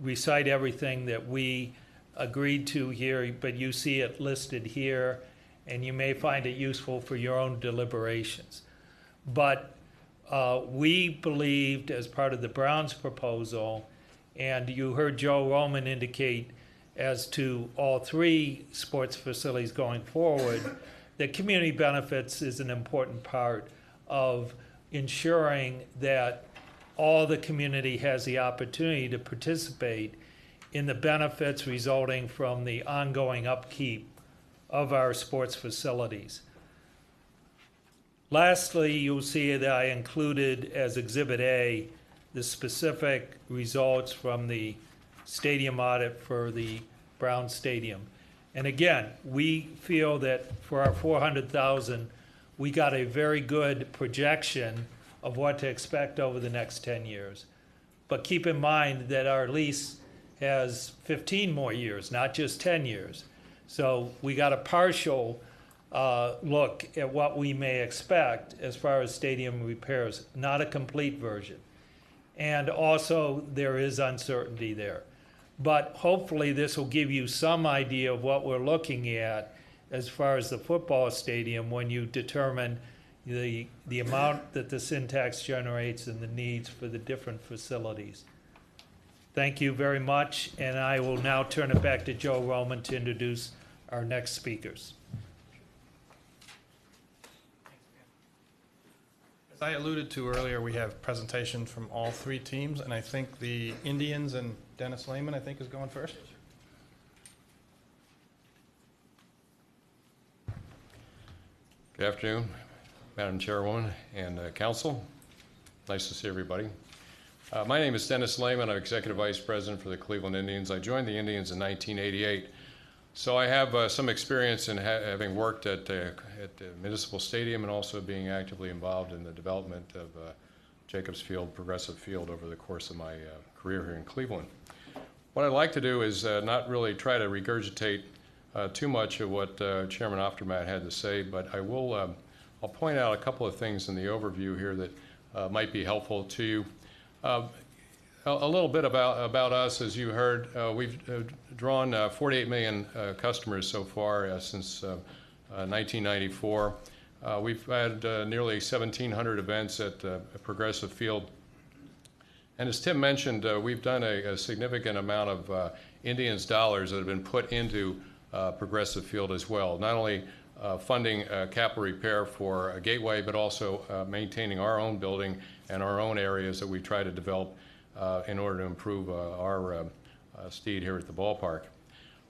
recite everything that we agreed to here, but you see it listed here, and you may find it useful for your own deliberations. But we believed, as part of the Browns proposal, and you heard Joe Roman indicate as to all 3 sports facilities going forward, that community benefits is an important part of ensuring that all the community has the opportunity to participate in the benefits resulting from the ongoing upkeep of our sports facilities. Lastly, you'll see that I included as Exhibit A the specific results from the stadium audit for the Brown Stadium. And again, we feel that for our 400,000, we got a very good projection of what to expect over the next 10 years. But keep in mind that our lease has 15 more years, not just 10 years. So we got a partial look at what we may expect as far as stadium repairs, not a complete version. And also, there is uncertainty there. But hopefully this will give you some idea of what we're looking at as far as the football stadium when you determine the amount that the sin tax generates and the needs for the different facilities. Thank you very much, and I will now turn it back to Joe Roman to introduce our next speakers. As I alluded to earlier, we have presentations from all 3 teams, and I think the Indians and Dennis Lehman, I think, is going first. Good afternoon, Madam Chairwoman and Council. Nice to see everybody. My name is Dennis Lehman. I'm Executive Vice President for the Cleveland Indians. I joined the Indians in 1988. So I have some experience in having worked at the Municipal Stadium and also being actively involved in the development of Jacobs Field, Progressive Field over the course of my career here in Cleveland. What I'd like to do is not really try to regurgitate too much of what Chairman Oftermatt had to say, but I will I'll point out a couple of things in the overview here that might be helpful to you. A little bit about us. As you heard, we've drawn 48 million customers so far since 1994. We've had nearly 1,700 events at Progressive Field. And as Tim mentioned, we've done a significant amount of Indians dollars that have been put into Progressive Field as well. Not only funding capital repair for a gateway, but also maintaining our own building and our own areas that we try to develop in order to improve our steed here at the ballpark.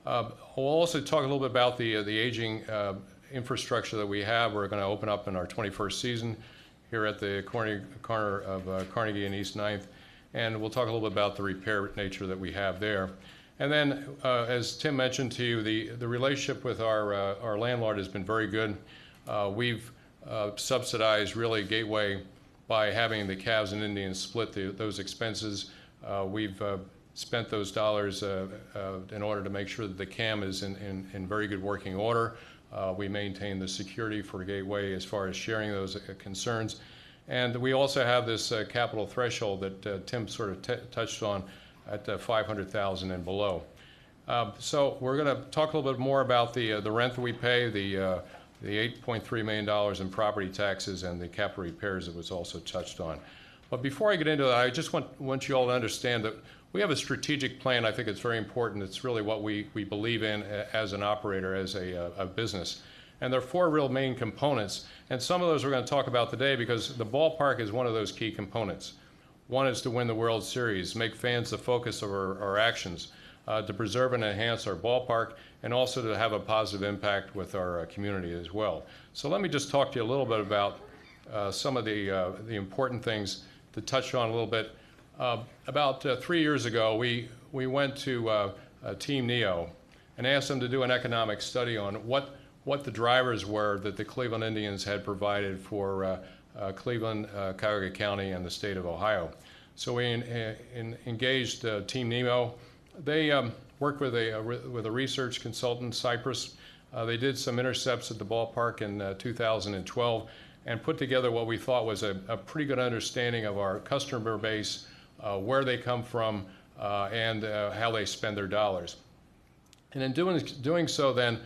We'll also talk a little bit about the aging infrastructure that we have. We're going to open up in our 21st season here at the corner of Carnegie and East 9th, and we'll talk a little bit about the repair nature that we have there. And then, as Tim mentioned to you, the relationship with our landlord has been very good. We've subsidized really Gateway by having the Cavs and Indians split those expenses. We've spent those dollars in order to make sure that the CAM is in very good working order. We maintain the security for Gateway as far as sharing those concerns. And we also have this capital threshold that Tim sort of touched on at $500,000 and below. So we're going to talk a little bit more about the rent that we pay, the $8.3 million in property taxes, and the capital repairs that was also touched on. But before I get into that, I just want you all to understand that we have a strategic plan. I think it's very important. It's really what we believe in as an operator, as a business. And there are four real main components. And some of those we're going to talk about today because the ballpark is one of those key components. One is to win the World Series, make fans the focus of our actions, to preserve and enhance our ballpark, and also to have a positive impact with our community as well. So let me just talk to you a little bit about some of the important things to touch on a little bit. About 3 years ago, we went to Team Neo and asked them to do an economic study on what the drivers were that the Cleveland Indians had provided for Cleveland, Cuyahoga County, and the state of Ohio. So we engaged Team Nemo. They worked with a research consultant, Cypress. They did some intercepts at the ballpark in 2012 and put together what we thought was a pretty good understanding of our customer base, where they come from, and how they spend their dollars. And in doing so then,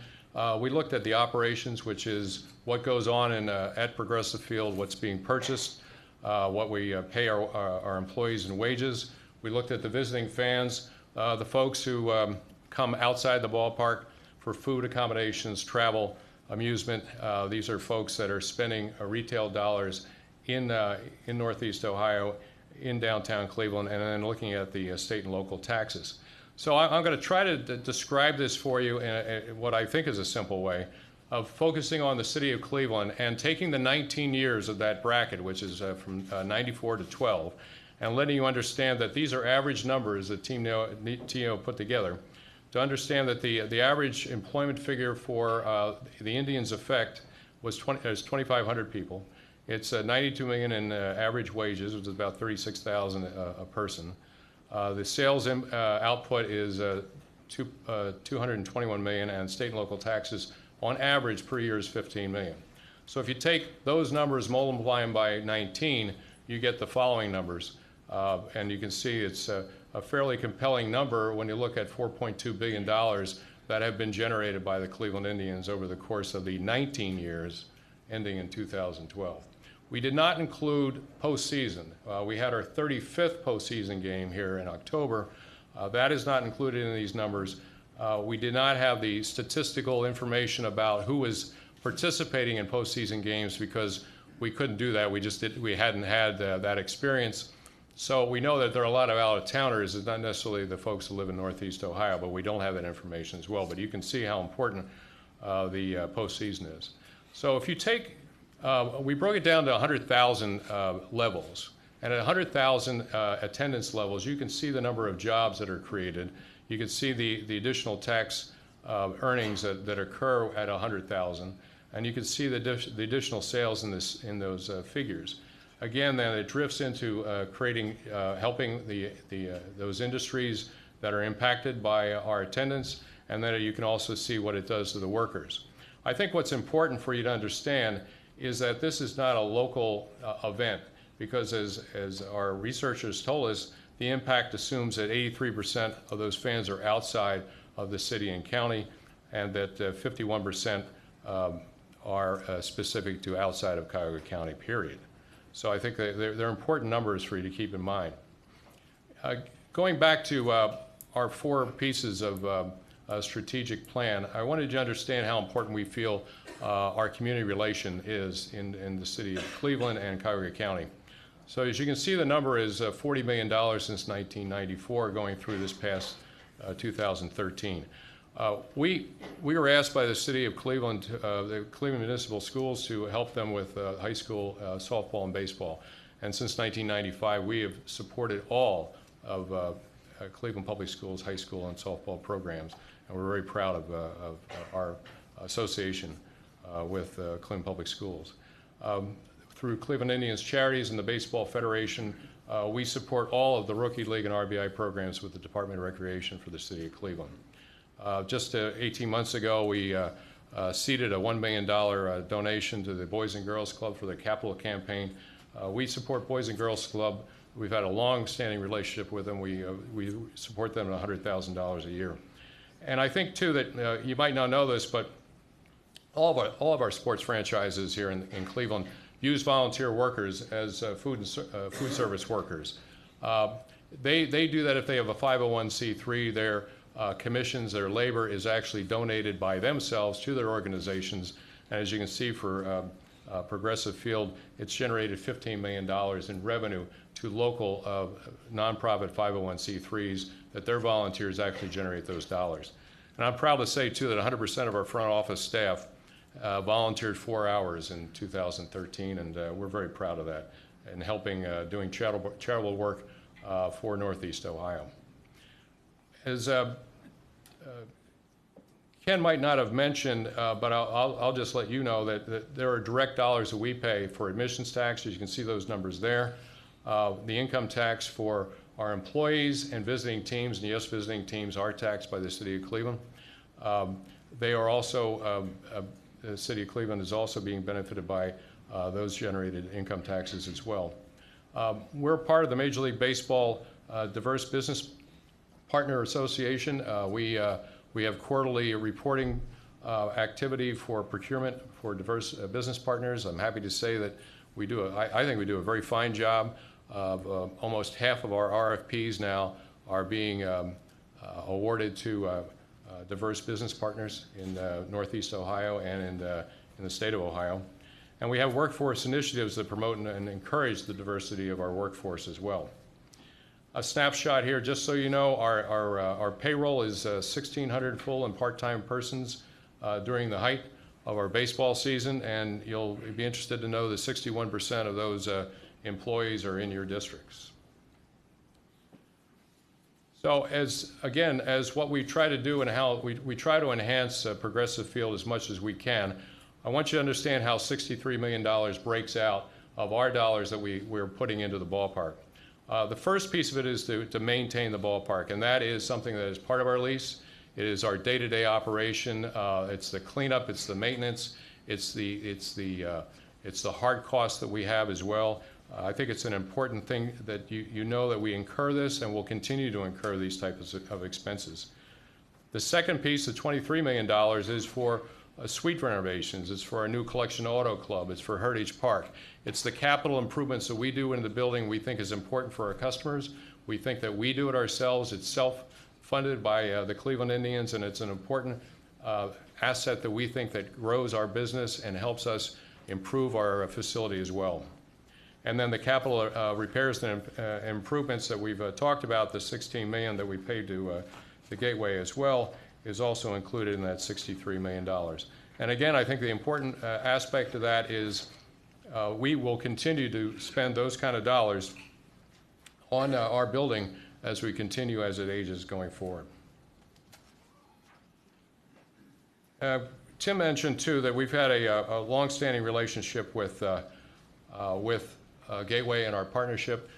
we looked at the operations, which is what goes on at Progressive Field, what's being purchased, what we pay our employees in wages. We looked at the visiting fans, the folks who come outside the ballpark for food, accommodations, travel, amusement. These are folks that are spending retail dollars in Northeast Ohio, in downtown Cleveland, and then looking at the state and local taxes. So I'm going to try to describe this for you in what I think is a simple way of focusing on the city of Cleveland and taking the 19 years of that bracket, which is from 94 to 12, and letting you understand that these are average numbers that Team Neo put together, to understand that the average employment figure for the Indians effect was 2,500 people. It's $92 million in average wages, which is about $36,000 a person. The sales output is $221 million, and state and local taxes on average per year is $15 million. So if you take those numbers, multiply them by 19, you get the following numbers. And you can see it's a fairly compelling number when you look at $4.2 billion that have been generated by the Cleveland Indians over the course of the 19 years ending in 2012. We did not include postseason. We had our 35th postseason game here in October. That is not included in these numbers. We did not have the statistical information about who was participating in postseason games because we couldn't do that. We hadn't had that experience. So we know that there are a lot of out-of-towners. It's not necessarily the folks who live in Northeast Ohio, but we don't have that information as well. But you can see how important the postseason is. So if you take we broke it down to 100,000 levels. And at 100,000 attendance levels, you can see the number of jobs that are created. You can see the additional tax earnings that occur at 100,000. And you can see the additional sales in those figures. Again, then it drifts into helping those industries that are impacted by our attendance. And then you can also see what it does to the workers. I think what's important for you to understand is that this is not a local event, because as our researchers told us, the impact assumes that 83% of those fans are outside of the city and county, and that 51% are specific to outside of Cuyahoga County, period. So I think they're important numbers for you to keep in mind. Going back to our four pieces of a strategic plan, I wanted you to understand how important we feel our community relation is in the city of Cleveland and Cuyahoga County. So as you can see, the number is $40 million since 1994, going through this past 2013. We were asked by the city of Cleveland, the Cleveland Municipal Schools, to help them with high school softball and baseball. And since 1995, we have supported all of Cleveland Public Schools high school and softball programs. And we're very proud of our association with Cleveland Public Schools. Through Cleveland Indians Charities and the Baseball Federation, we support all of the Rookie League and RBI programs with the Department of Recreation for the city of Cleveland. Just 18 months ago, we seeded a $1 million donation to the Boys and Girls Club for the capital campaign. We support Boys and Girls Club. We've had a long-standing relationship with them. We support them at $100,000 a year. And I think, too, that you might not know this, but all of our sports franchises here in Cleveland use volunteer workers as food service workers. They do that if they have a 501c3. Their commissions, their labor is actually donated by themselves to their organizations. And as you can see for Progressive Field, it's generated $15 million in revenue to local nonprofit 501c3s that their volunteers actually generate those dollars. And I'm proud to say, too, that 100% of our front office staff volunteered 4 hours in 2013, and we're very proud of that, and helping doing charitable work for Northeast Ohio. As Ken might not have mentioned, but I'll just let you know that there are direct dollars that we pay for admissions tax. As you can see those numbers there. The income tax for our employees and visiting teams, and yes, visiting teams are taxed by the city of Cleveland. They are also, the city of Cleveland is also being benefited by those generated income taxes as well. We're part of the Major League Baseball Diverse Business Partner Association. We have quarterly reporting activity for procurement for diverse business partners. I'm happy to say that we do I think we do a very fine job. Almost half of our RFPs now are being awarded to diverse business partners in Northeast Ohio and in the state of Ohio. And we have workforce initiatives that promote and encourage the diversity of our workforce as well. A snapshot here, just so you know, our payroll is 1,600 full and part-time persons during the height of our baseball season, and you'll be interested to know that 61% of those employees are in your districts. So as what we try to do and how we try to enhance Progressive Field as much as we can, I want you to understand how $63 million breaks out of our dollars that we're putting into the ballpark. The first piece of it is to maintain the ballpark, and that is something that is part of our lease. It is our day-to-day operation. It's the cleanup, it's the maintenance, it's the hard costs that we have as well. I think it's an important thing that you know that we incur this and will continue to incur these types of expenses. The second piece, the $23 million, is for suite renovations. It's for our new Collection Auto Club. It's for Heritage Park. It's the capital improvements that we do in the building we think is important for our customers. We think that we do it ourselves. It's self-funded by the Cleveland Indians, and it's an important asset that we think that grows our business and helps us improve our facility as well. And then the capital repairs and improvements that we've talked about, the $16 million that we paid to the Gateway as well, is also included in that $63 million. And again, I think the important aspect of that is we will continue to spend those kind of dollars on our building as we continue as it ages going forward. Tim mentioned too that we've had a long-standing relationship with Gateway and our partnership.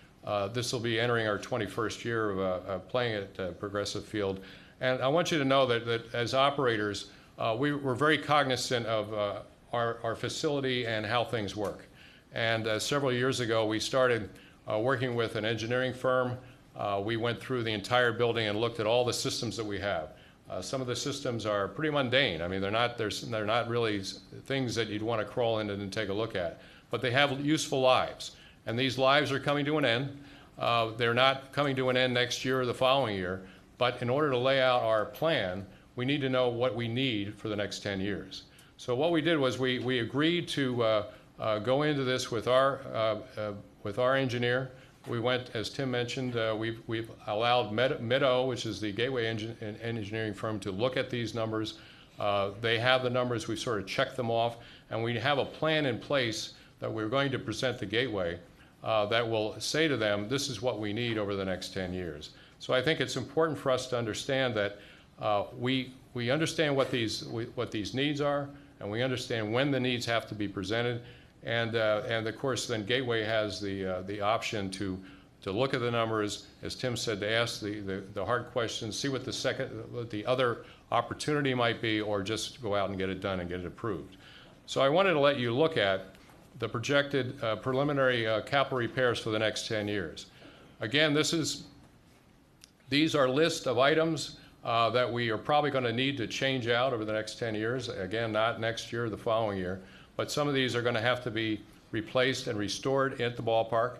This will be entering our 21st year of playing at Progressive Field. And I want you to know that as operators, we're very cognizant of our facility and how things work. And several years ago, we started working with an engineering firm. We went through the entire building and looked at all the systems that we have. Some of the systems are pretty mundane. I mean, they're not really things that you'd want to crawl in and take a look at. But they have useful lives. And these lives are coming to an end. They're not coming to an end next year or the following year. But in order to lay out our plan, we need to know what we need for the next 10 years. So what we did was we agreed to go into this with our with our engineer. We went, as Tim mentioned, we've allowed Mid-O, which is the gateway engineering firm, to look at these numbers. They have the numbers. We sort of checked them off, and we have a plan in place that we're going to present the gateway that will say to them, this is what we need over the next 10 years. So I think it's important for us to understand that we understand what these needs are, and we understand when the needs have to be presented. And of course, then Gateway has the option to look at the numbers, as Tim said, to ask the hard questions, see what the other opportunity might be, or just go out and get it done and get it approved. So I wanted to let you look at the projected preliminary capital repairs for the next 10 years. Again, these are lists of items that we are probably going to need to change out over the next 10 years. Again, not next year, the following year. But some of these are going to have to be replaced and restored at the ballpark.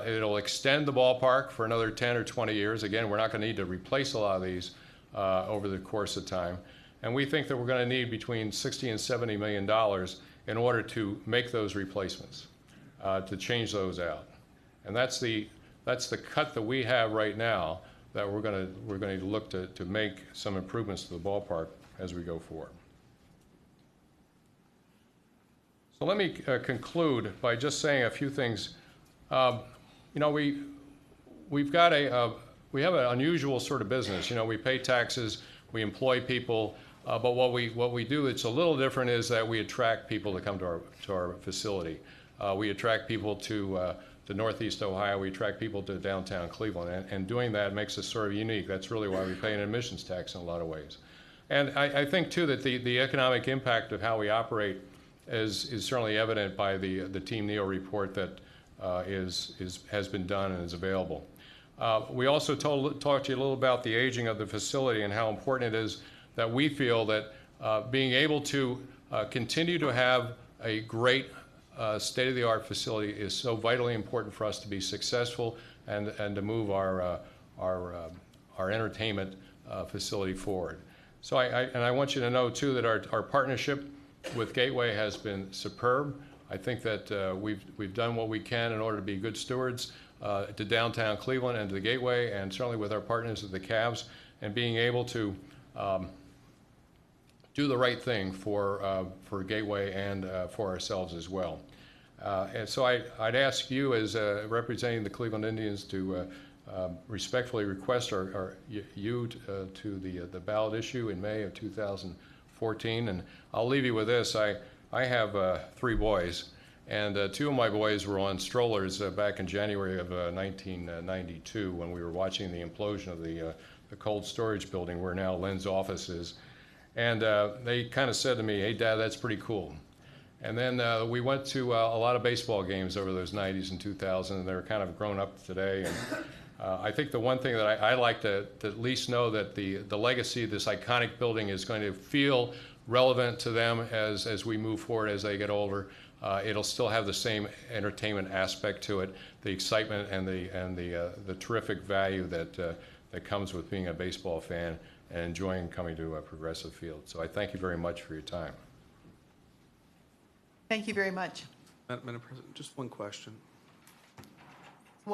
It'll extend the ballpark for another 10 or 20 years. Again, we're not going to need to replace a lot of these over the course of time. And we think that we're going to need between $60 and $70 million in order to make those replacements, to change those out. And that's the cut that we have right now that we're going to look to make some improvements to the ballpark as we go forward. So let me conclude by just saying a few things. You know, we have an unusual sort of business. You know, we pay taxes, we employ people, but what we do that's a little different is that we attract people to come to our facility. We attract people to Northeast Ohio. We attract people to downtown Cleveland, and doing that makes us sort of unique. That's really why we pay an admissions tax in a lot of ways. And I think too that the economic impact of how we operate is certainly evident by the Team NEO report that has been done and is available. We also talked to you a little about the aging of the facility and how important it is that we feel that being able to continue to have a great state-of-the-art facility is so vitally important for us to be successful and to move our entertainment facility forward. So I want you to know too that our partnership with Gateway has been superb. I think that we've done what we can in order to be good stewards to downtown Cleveland and to the Gateway, and certainly with our partners at the Cavs, and being able to do the right thing for Gateway and for ourselves as well. And so I'd ask you, as representing the Cleveland Indians, to respectfully request you to the ballot issue in May of 2014. And I'll leave you with this. I have 3 boys, and 2 of my boys were on strollers back in January of 1992 when we were watching the implosion of the cold storage building where now Lynn's office is. And they kind of said to me, "Hey, Dad, that's pretty cool." And then we went to a lot of baseball games over those 90s and 2000s, and they're kind of grown up today. And I think the one thing that I like to at least know that the legacy of this iconic building is going to feel relevant to them as we move forward, as they get older. It'll still have the same entertainment aspect to it, the excitement and the terrific value that comes with being a baseball fan and enjoying coming to a Progressive Field. So I thank you very much for your time. Thank you very much. Madam President, just one question.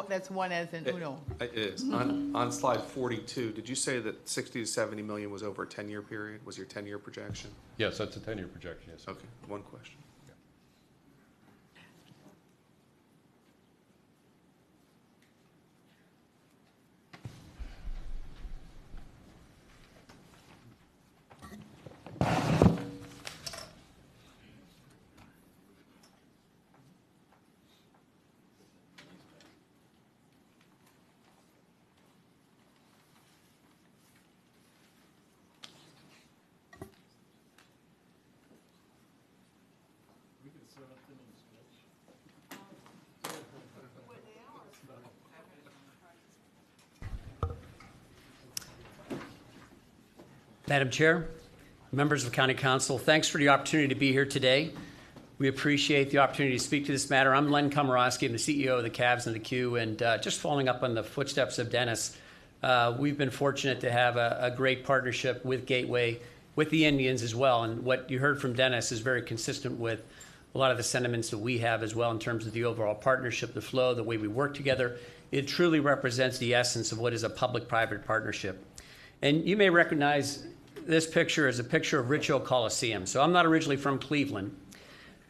That's one as in uno. It is. On slide 42, did you say that 60 to 70 million was over a 10-year period? Was your 10-year projection? Yes, that's a 10-year projection, yes. Okay, one question. Madam Chair, members of the County Council, thanks for the opportunity to be here today. We appreciate the opportunity to speak to this matter. I'm Len Komorowski. I'm the CEO of the Cavs and the Q, and just following up on the footsteps of Dennis, we've been fortunate to have a great partnership with Gateway, with the Indians as well, and what you heard from Dennis is very consistent with a lot of the sentiments that we have as well in terms of the overall partnership, the flow, the way we work together. It truly represents the essence of what is a public-private partnership. And you may recognize this picture as a picture of Rich Hill Coliseum. So I'm not originally from Cleveland.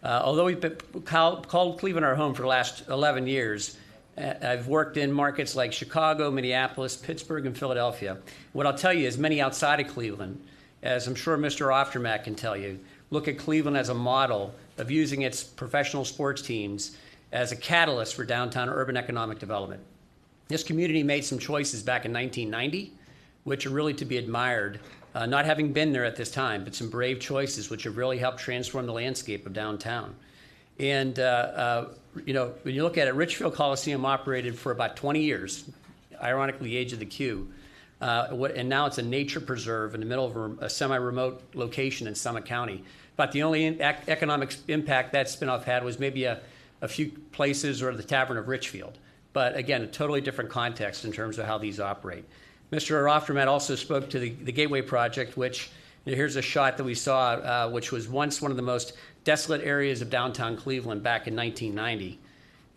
Although we've been called Cleveland our home for the last 11 years, I've worked in markets like Chicago, Minneapolis, Pittsburgh, and Philadelphia. What I'll tell you is many outside of Cleveland, as I'm sure Mr. Oftermack can tell you, look at Cleveland as a model of using its professional sports teams as a catalyst for downtown urban economic development. This community made some choices back in 1990, which are really to be admired, not having been there at this time, but some brave choices which have really helped transform the landscape of downtown. And you know, when you look at it, Richfield Coliseum operated for about 20 years, ironically the age of the Q. And now it's a nature preserve in the middle of a semi-remote location in Summit County. But the only economic impact that spinoff had was maybe a few places or the Tavern of Richfield. But again, a totally different context in terms of how these operate. Mr. Oftermatt also spoke to the Gateway Project, which, you know, here's a shot that we saw, which was once one of the most desolate areas of downtown Cleveland back in 1990.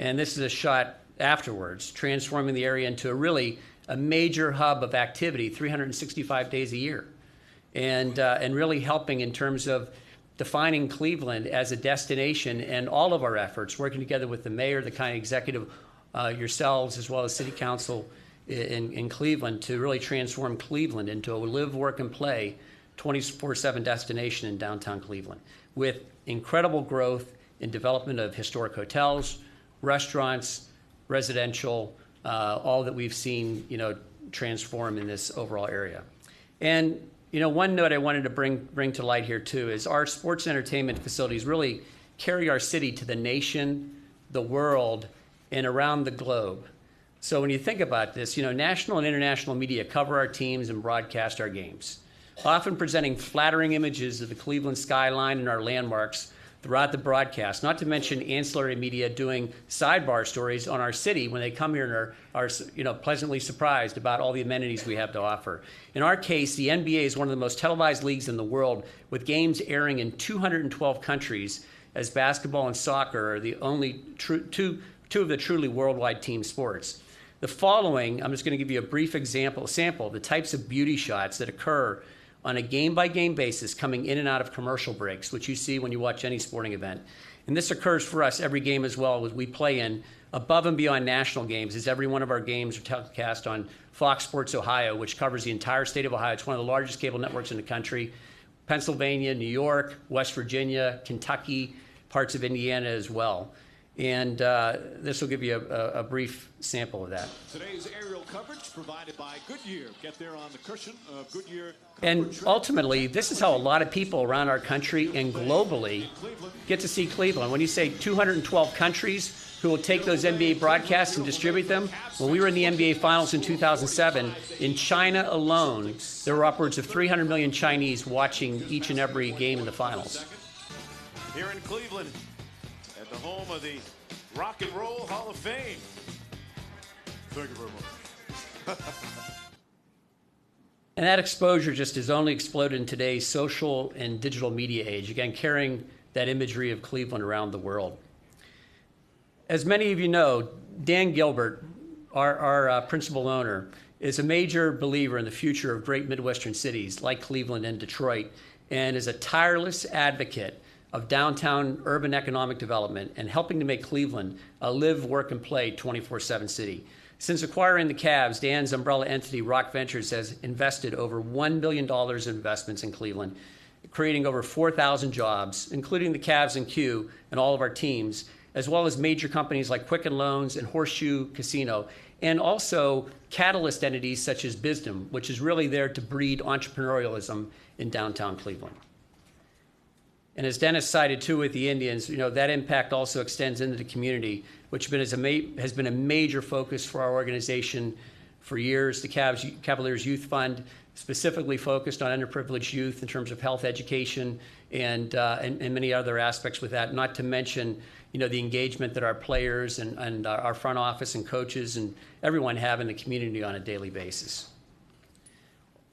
And this is a shot afterwards, transforming the area into a major hub of activity 365 days a year. And really helping in terms of defining Cleveland as a destination, and all of our efforts, working together with the mayor, the county executive, yourselves, as well as city council in Cleveland, to really transform Cleveland into a live, work, and play 24/7 destination in downtown Cleveland, with incredible growth in development of historic hotels, restaurants, residential, all that we've seen, you know, transform in this overall area. And you know, one note I wanted to bring to light here too is our sports and entertainment facilities really carry our city to the nation, the world, and around the globe. So when you think about this, you know, national and international media cover our teams and broadcast our games, often presenting flattering images of the Cleveland skyline and our landmarks throughout the broadcast, not to mention ancillary media doing sidebar stories on our city when they come here and are you know, pleasantly surprised about all the amenities we have to offer. In our case, the NBA is one of the most televised leagues in the world, with games airing in 212 countries, as basketball and soccer are the only two of the truly worldwide team sports. The following, I'm just going to give you a brief sample of the types of beauty shots that occur on a game-by-game basis coming in and out of commercial breaks, which you see when you watch any sporting event. And this occurs for us every game as well, as we play in above and beyond national games, as every one of our games are telecast on Fox Sports Ohio, which covers the entire state of Ohio. It's one of the largest cable networks in the country. Pennsylvania, New York, West Virginia, Kentucky, parts of Indiana as well. And this will give you a brief sample of that. Today's aerial coverage provided by Goodyear. Get there on the cushion of Goodyear. And ultimately, this is how a lot of people around our country and globally get to see Cleveland. When you say 212 countries who will take those NBA broadcasts and distribute them, when we were in the NBA Finals in 2007, in China alone, there were upwards of 300 million Chinese watching each and every game in the finals. Here in Cleveland, at the home of the Rock and Roll Hall of Fame. Thank you very much. And that exposure just has only exploded in today's social and digital media age, again, carrying that imagery of Cleveland around the world. As many of you know, Dan Gilbert, our principal owner, is a major believer in the future of great Midwestern cities like Cleveland and Detroit, and is a tireless advocate of downtown urban economic development and helping to make Cleveland a live, work, and play 24/7 city. Since acquiring the Cavs, Dan's umbrella entity, Rock Ventures, has invested over $1 billion in investments in Cleveland, creating over 4,000 jobs, including the Cavs and Q and all of our teams, as well as major companies like Quicken Loans and Horseshoe Casino, and also catalyst entities such as Bisdom, which is really there to breed entrepreneurialism in downtown Cleveland. And as Dennis cited too with the Indians, you know, that impact also extends into the community, which has been a major focus for our organization for years. The Cavaliers Youth Fund specifically focused on underprivileged youth in terms of health education and many other aspects with that, not to mention, you know, the engagement that our players and our front office and coaches and everyone have in the community on a daily basis.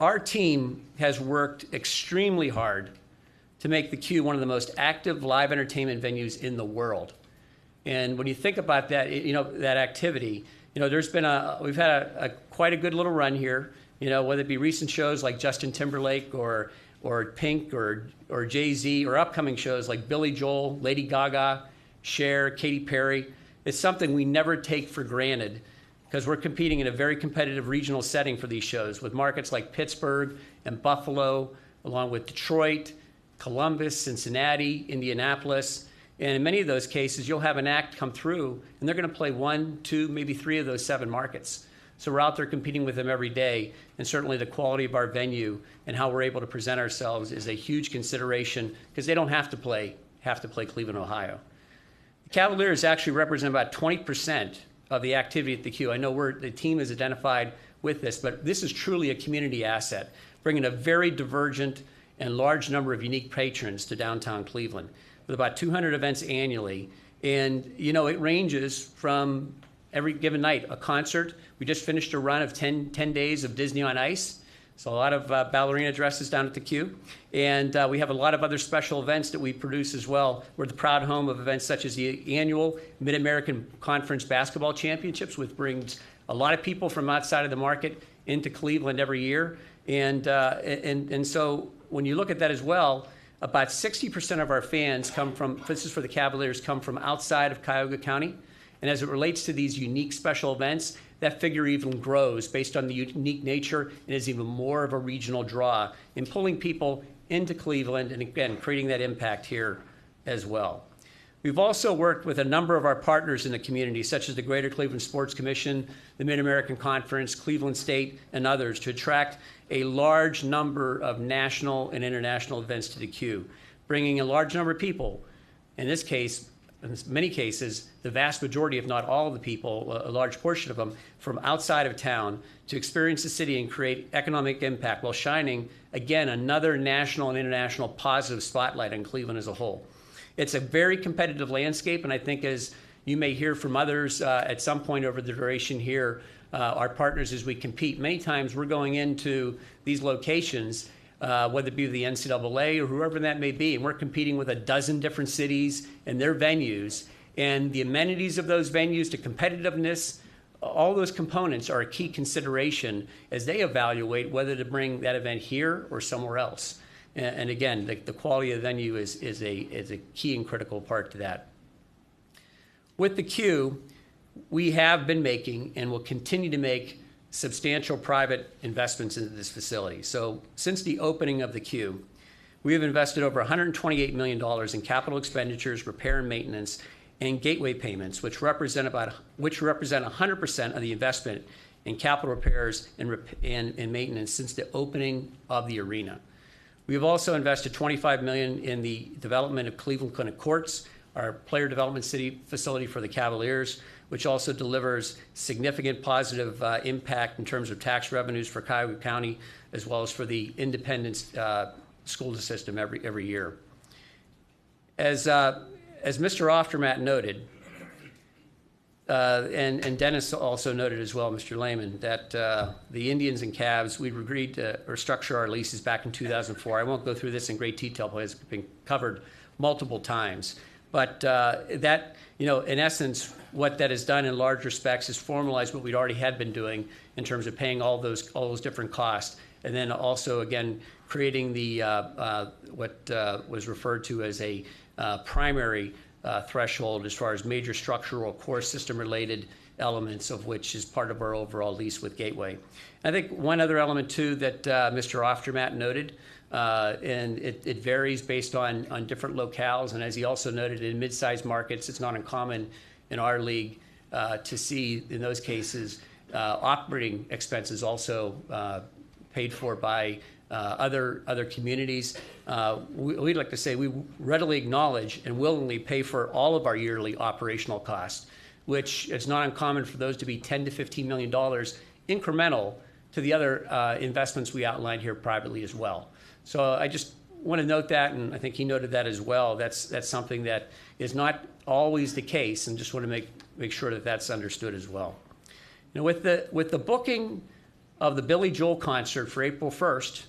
Our team has worked extremely hard to make the Q one of the most active live entertainment venues in the world. And when you think about that, that activity, we've had quite a good little run here, whether it be recent shows like Justin Timberlake or Pink or Jay-Z, or upcoming shows like Billy Joel, Lady Gaga, Cher, Katy Perry. It's something we never take for granted because we're competing in a very competitive regional setting for these shows with markets like Pittsburgh and Buffalo, along with Detroit, Columbus, Cincinnati, Indianapolis. And in many of those cases, you'll have an act come through, and they're going to play 1, 2, maybe 3 of those 7 markets. So we're out there competing with them every day, and certainly the quality of our venue and how we're able to present ourselves is a huge consideration because they don't have to play Cleveland, Ohio. The Cavaliers actually represent about 20% of the activity at the Q. I know the team is identified with this, but this is truly a community asset, bringing a very divergent and large number of unique patrons to downtown Cleveland, with about 200 events annually. And, it ranges from every given night, a concert. We just finished a run of 10 days of Disney on Ice. So a lot of ballerina dresses down at the Q. And we have a lot of other special events that we produce as well. We're the proud home of events such as the annual Mid-American Conference Basketball Championships, which brings a lot of people from outside of the market into Cleveland every year. And so when you look at that as well, about 60% of our fans this is for the Cavaliers, come from outside of Cuyahoga County. And as it relates to these unique special events, that figure even grows based on the unique nature and is even more of a regional draw in pulling people into Cleveland and, again, creating that impact here as well. We've also worked with a number of our partners in the community, such as the Greater Cleveland Sports Commission, the Mid-American Conference, Cleveland State, and others, to attract a large number of national and international events to the Q, bringing a large number of people. In this case, in many cases, the vast majority, if not all of the people, a large portion of them, from outside of town to experience the city and create economic impact while shining, again, another national and international positive spotlight on Cleveland as a whole. It's a very competitive landscape, and I think as you may hear from others at some point over the duration here, our partners as we compete, many times we're going into these locations, whether it be the NCAA or whoever that may be, and we're competing with a dozen different cities and their venues, and the amenities of those venues, the competitiveness, all those components are a key consideration as they evaluate whether to bring that event here or somewhere else. And again, the quality of the venue is a key and critical part to that. With the Q, we have been making and will continue to make substantial private investments into this facility. So since the opening of the Q, we have invested over $128 million in capital expenditures, repair and maintenance, and gateway payments, which represent 100% of the investment in capital repairs and maintenance since the opening of the arena. We've also invested $25 million in the development of Cleveland Clinic Courts, our player development city facility for the Cavaliers, which also delivers significant positive impact in terms of tax revenues for Cuyahoga County, as well as for the independent school system every year. As Mr. Oftermatt noted, and Dennis also noted as well, Mr. Lehman, that the Indians and Cavs, we agreed to restructure our leases back in 2004. I won't go through this in great detail because it's been covered multiple times. But that, in essence, what that has done in large respects is formalize what we'd already had been doing in terms of paying all those different costs. And then also, again, creating the what was referred to as a primary threshold as far as major structural core system related elements, of which is part of our overall lease with Gateway. I think one other element too that Mr. Oftermatt noted, and it varies based on different locales, and as he also noted, in mid-sized markets, it's not uncommon in our league to see, in those cases, operating expenses also paid for by other communities. We'd like to say we readily acknowledge and willingly pay for all of our yearly operational costs, which is not uncommon for those to be $10 to $15 million incremental to the other investments we outlined here privately as well. So I just want to note that, and I think he noted that as well. That's something that is not always the case, and just want to make sure that that's understood as well. With the booking of the Billy Joel concert for April 1st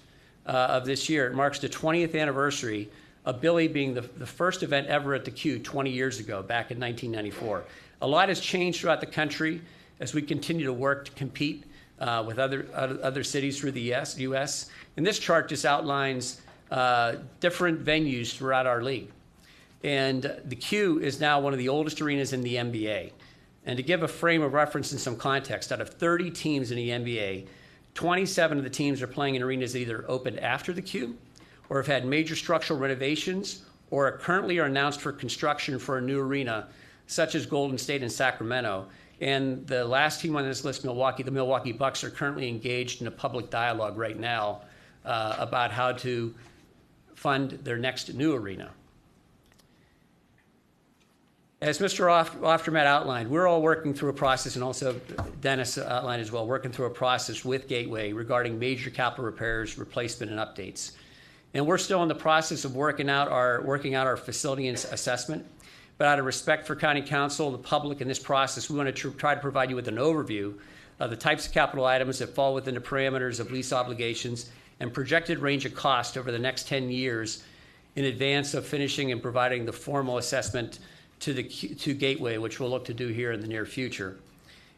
of this year, it marks the 20th anniversary Billy being the first event ever at the Q 20 years ago, back in 1994. A lot has changed throughout the country as we continue to work to compete with other cities through the U.S. And this chart just outlines different venues throughout our league. And the Q is now one of the oldest arenas in the NBA. And to give a frame of reference and some context, out of 30 teams in the NBA, 27 of the teams are playing in arenas that either opened after the Q or have had major structural renovations or are currently announced for construction for a new arena, such as Golden State and Sacramento. And the last team on this list, Milwaukee, the Milwaukee Bucks, are currently engaged in a public dialogue right now about how to fund their next new arena. As Mr. Oftermatt outlined, we're all working through a process, and also Dennis outlined as well, working through a process with Gateway regarding major capital repairs, replacement, and updates. And we're still in the process of working out our facility assessment. But out of respect for County Council, the public in this process, we want to try to provide you with an overview of the types of capital items that fall within the parameters of lease obligations and projected range of cost over the next 10 years in advance of finishing and providing the formal assessment to Gateway, which we'll look to do here in the near future.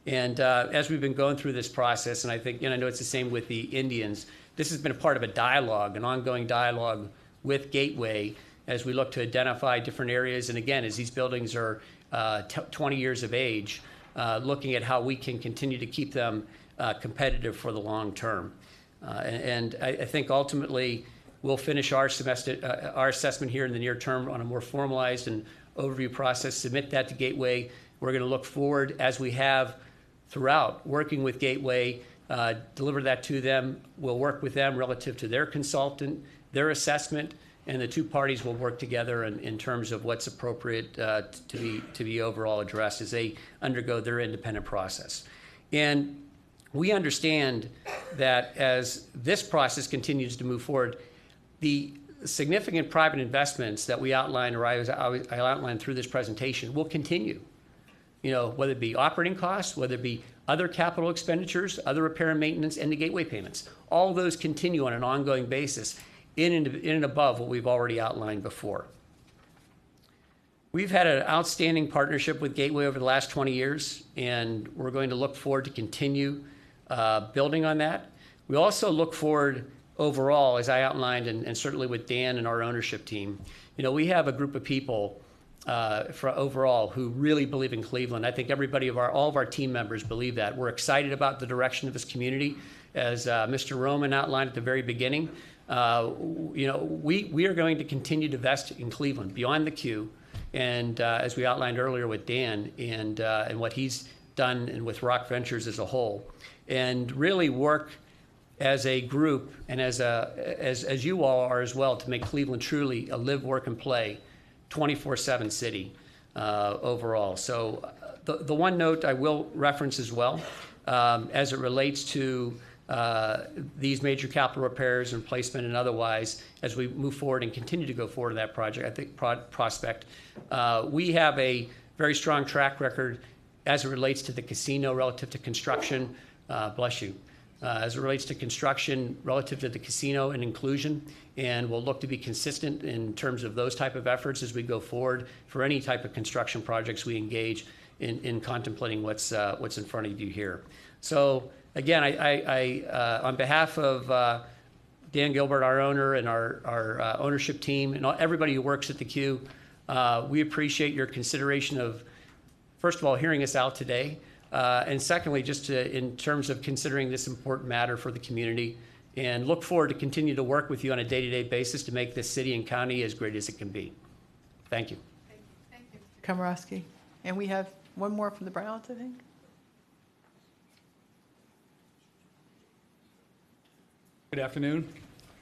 And as we've been going through this process, and I think, I know it's the same with the Indians, this has been a part of a dialogue, an ongoing dialogue with Gateway as we look to identify different areas. And again, as these buildings are 20 years of age, looking at how we can continue to keep them competitive for the long term. And I think ultimately we'll finish our assessment here in the near term on a more formalized and overview process, submit that to Gateway. We're going to look forward, as we have throughout, working with Gateway, deliver that to them. We'll work with them relative to their consultant, their assessment, and the two parties will work together in terms of what's appropriate to be overall addressed as they undergo their independent process. And we understand that as this process continues to move forward, the significant private investments that we outlined, or I outlined through this presentation, will continue. You know, whether it be operating costs, whether it be other capital expenditures, other repair and maintenance, and the Gateway payments. All of those continue on an ongoing basis in and above what we've already outlined before. We've had an outstanding partnership with Gateway over the last 20 years, and we're going to look forward to continue building on that. We also look forward overall, as I outlined, and certainly with Dan and our ownership team, you know, we have a group of people for overall who really believe in Cleveland. I think all of our team members believe that. We're excited about the direction of this community. As Mr. Roman outlined at the very beginning, you know, we are going to continue to invest in Cleveland beyond the Q, and as we outlined earlier with Dan and what he's done and with Rock Ventures as a whole, and really work as a group and as you all are as well, to make Cleveland truly a live, work, and play 24/7 city overall. So the one note I will reference as well, as it relates to these major capital repairs and replacement and otherwise, as we move forward and continue to go forward in that project, I think prospect, we have a very strong track record as it relates to the casino relative to construction. Bless you. As it relates to construction relative to the casino and inclusion, and we'll look to be consistent in terms of those type of efforts as we go forward for any type of construction projects we engage in contemplating what's in front of you here. So again, I on behalf of Dan Gilbert, our owner, and our ownership team, and everybody who works at the Q, we appreciate your consideration of, first of all, hearing us out today. And secondly, just in terms of considering this important matter for the community, and look forward to continue to work with you on a day-to-day basis to make this city and county as great as it can be. Thank you. Thank you, Mr. Komorowski. And we have one more from the Browns, I think. Good afternoon,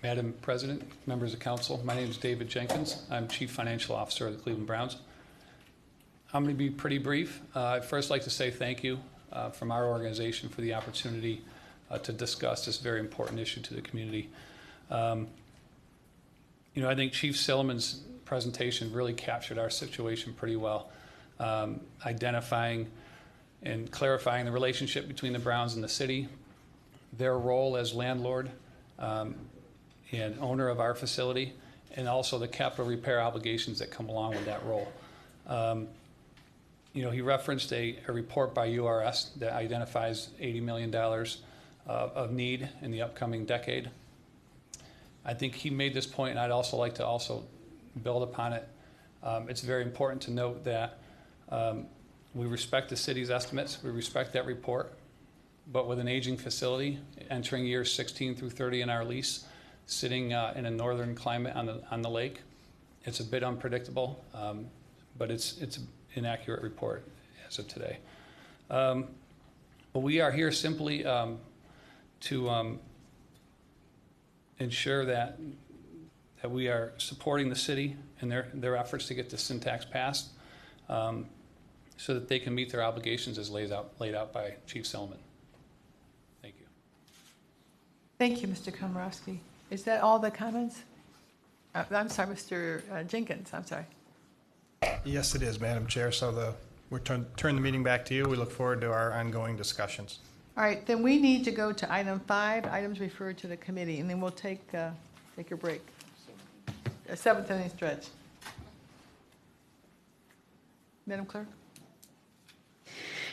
Madam President, members of council. My name is David Jenkins. I'm Chief Financial Officer of the Cleveland Browns. I'm going to be pretty brief. I'd first like to say thank you from our organization for the opportunity to discuss this very important issue to the community. You know, I think Chief Silliman's presentation really captured our situation pretty well, identifying and clarifying the relationship between the Browns and the city, their role as landlord and owner of our facility, and also the capital repair obligations that come along with that role. He referenced a report by URS that identifies $80 million of need in the upcoming decade. I think he made this point, and I'd also like to also build upon it. It's very important to note that we respect the city's estimates, we respect that report, but with an aging facility entering years 16 through 30 in our lease, sitting in a northern climate on the lake, it's a bit unpredictable, but it's an inaccurate report as of today. But we are here simply to ensure that we are supporting the city in their efforts to get the syntax passed, so that they can meet their obligations as laid out by Chief Selman. Thank you. Thank you, Mr. Komorowski. Is that all the comments? I'm sorry, Mr. Jenkins, I'm sorry. Yes, it is, Madam Chair. So we'll turn the meeting back to you. We look forward to our ongoing discussions. All right, then we need to go to item 5, items referred to the committee, and then we'll take a break. A 7th inning stretch. Madam Clerk?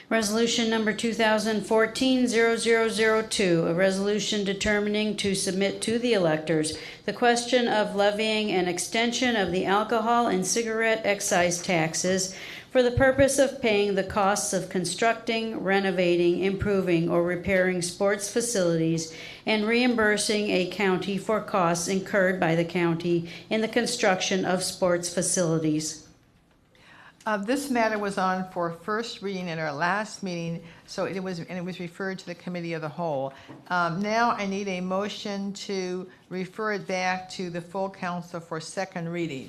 Resolution number 2014-0002, a resolution determining to submit to the electors the question of levying an extension of the alcohol and cigarette excise taxes for the purpose of paying the costs of constructing, renovating, improving, or repairing sports facilities and reimbursing a county for costs incurred by the county in the construction of sports facilities. This matter was on for first reading at our last meeting, so it was referred to the committee of the whole. Now I need a motion to refer it back to the full council for second reading.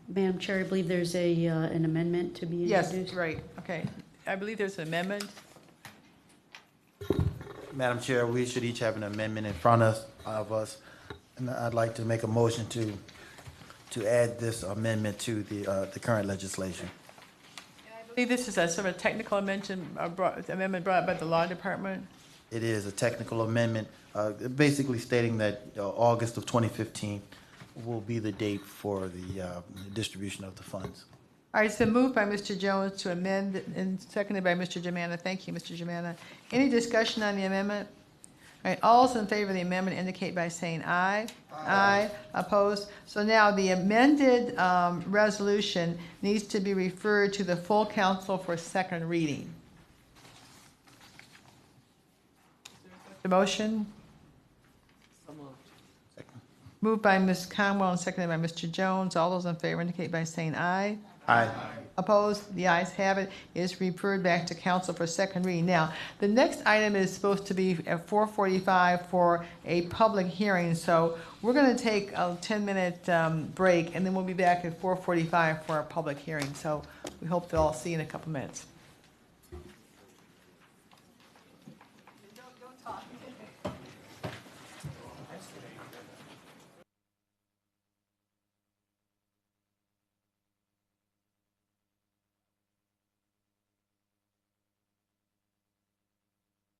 Madam Chair, I believe there's an amendment to be introduced. Yes, right, okay. I believe there's an amendment. Madam Chair, we should each have an amendment in front of us, and I'd like to make a motion to add this amendment to the current legislation. I believe this is a sort of technical amendment brought up by the law department. It is a technical amendment, basically stating that August of 2015 will be the date for the distribution of the funds. All right, so moved by Mr. Jones to amend and seconded by Mr. Germana. Thank you, Mr. Germana. Any discussion on the amendment? All right, all those in favor of the amendment indicate by saying aye. Aye. Opposed? So now the amended resolution needs to be referred to the full council for second reading. The motion? Moved by Ms. Conwell and seconded by Mr. Jones. All those in favor indicate by saying aye. Aye. Opposed? The ayes have it. It is referred back to council for second reading. Now, the next item is supposed to be at 4:45 for a public hearing, so we're going to take a 10-minute break, and then we'll be back at 4:45 for our public hearing. So we hope to all see you in a couple minutes.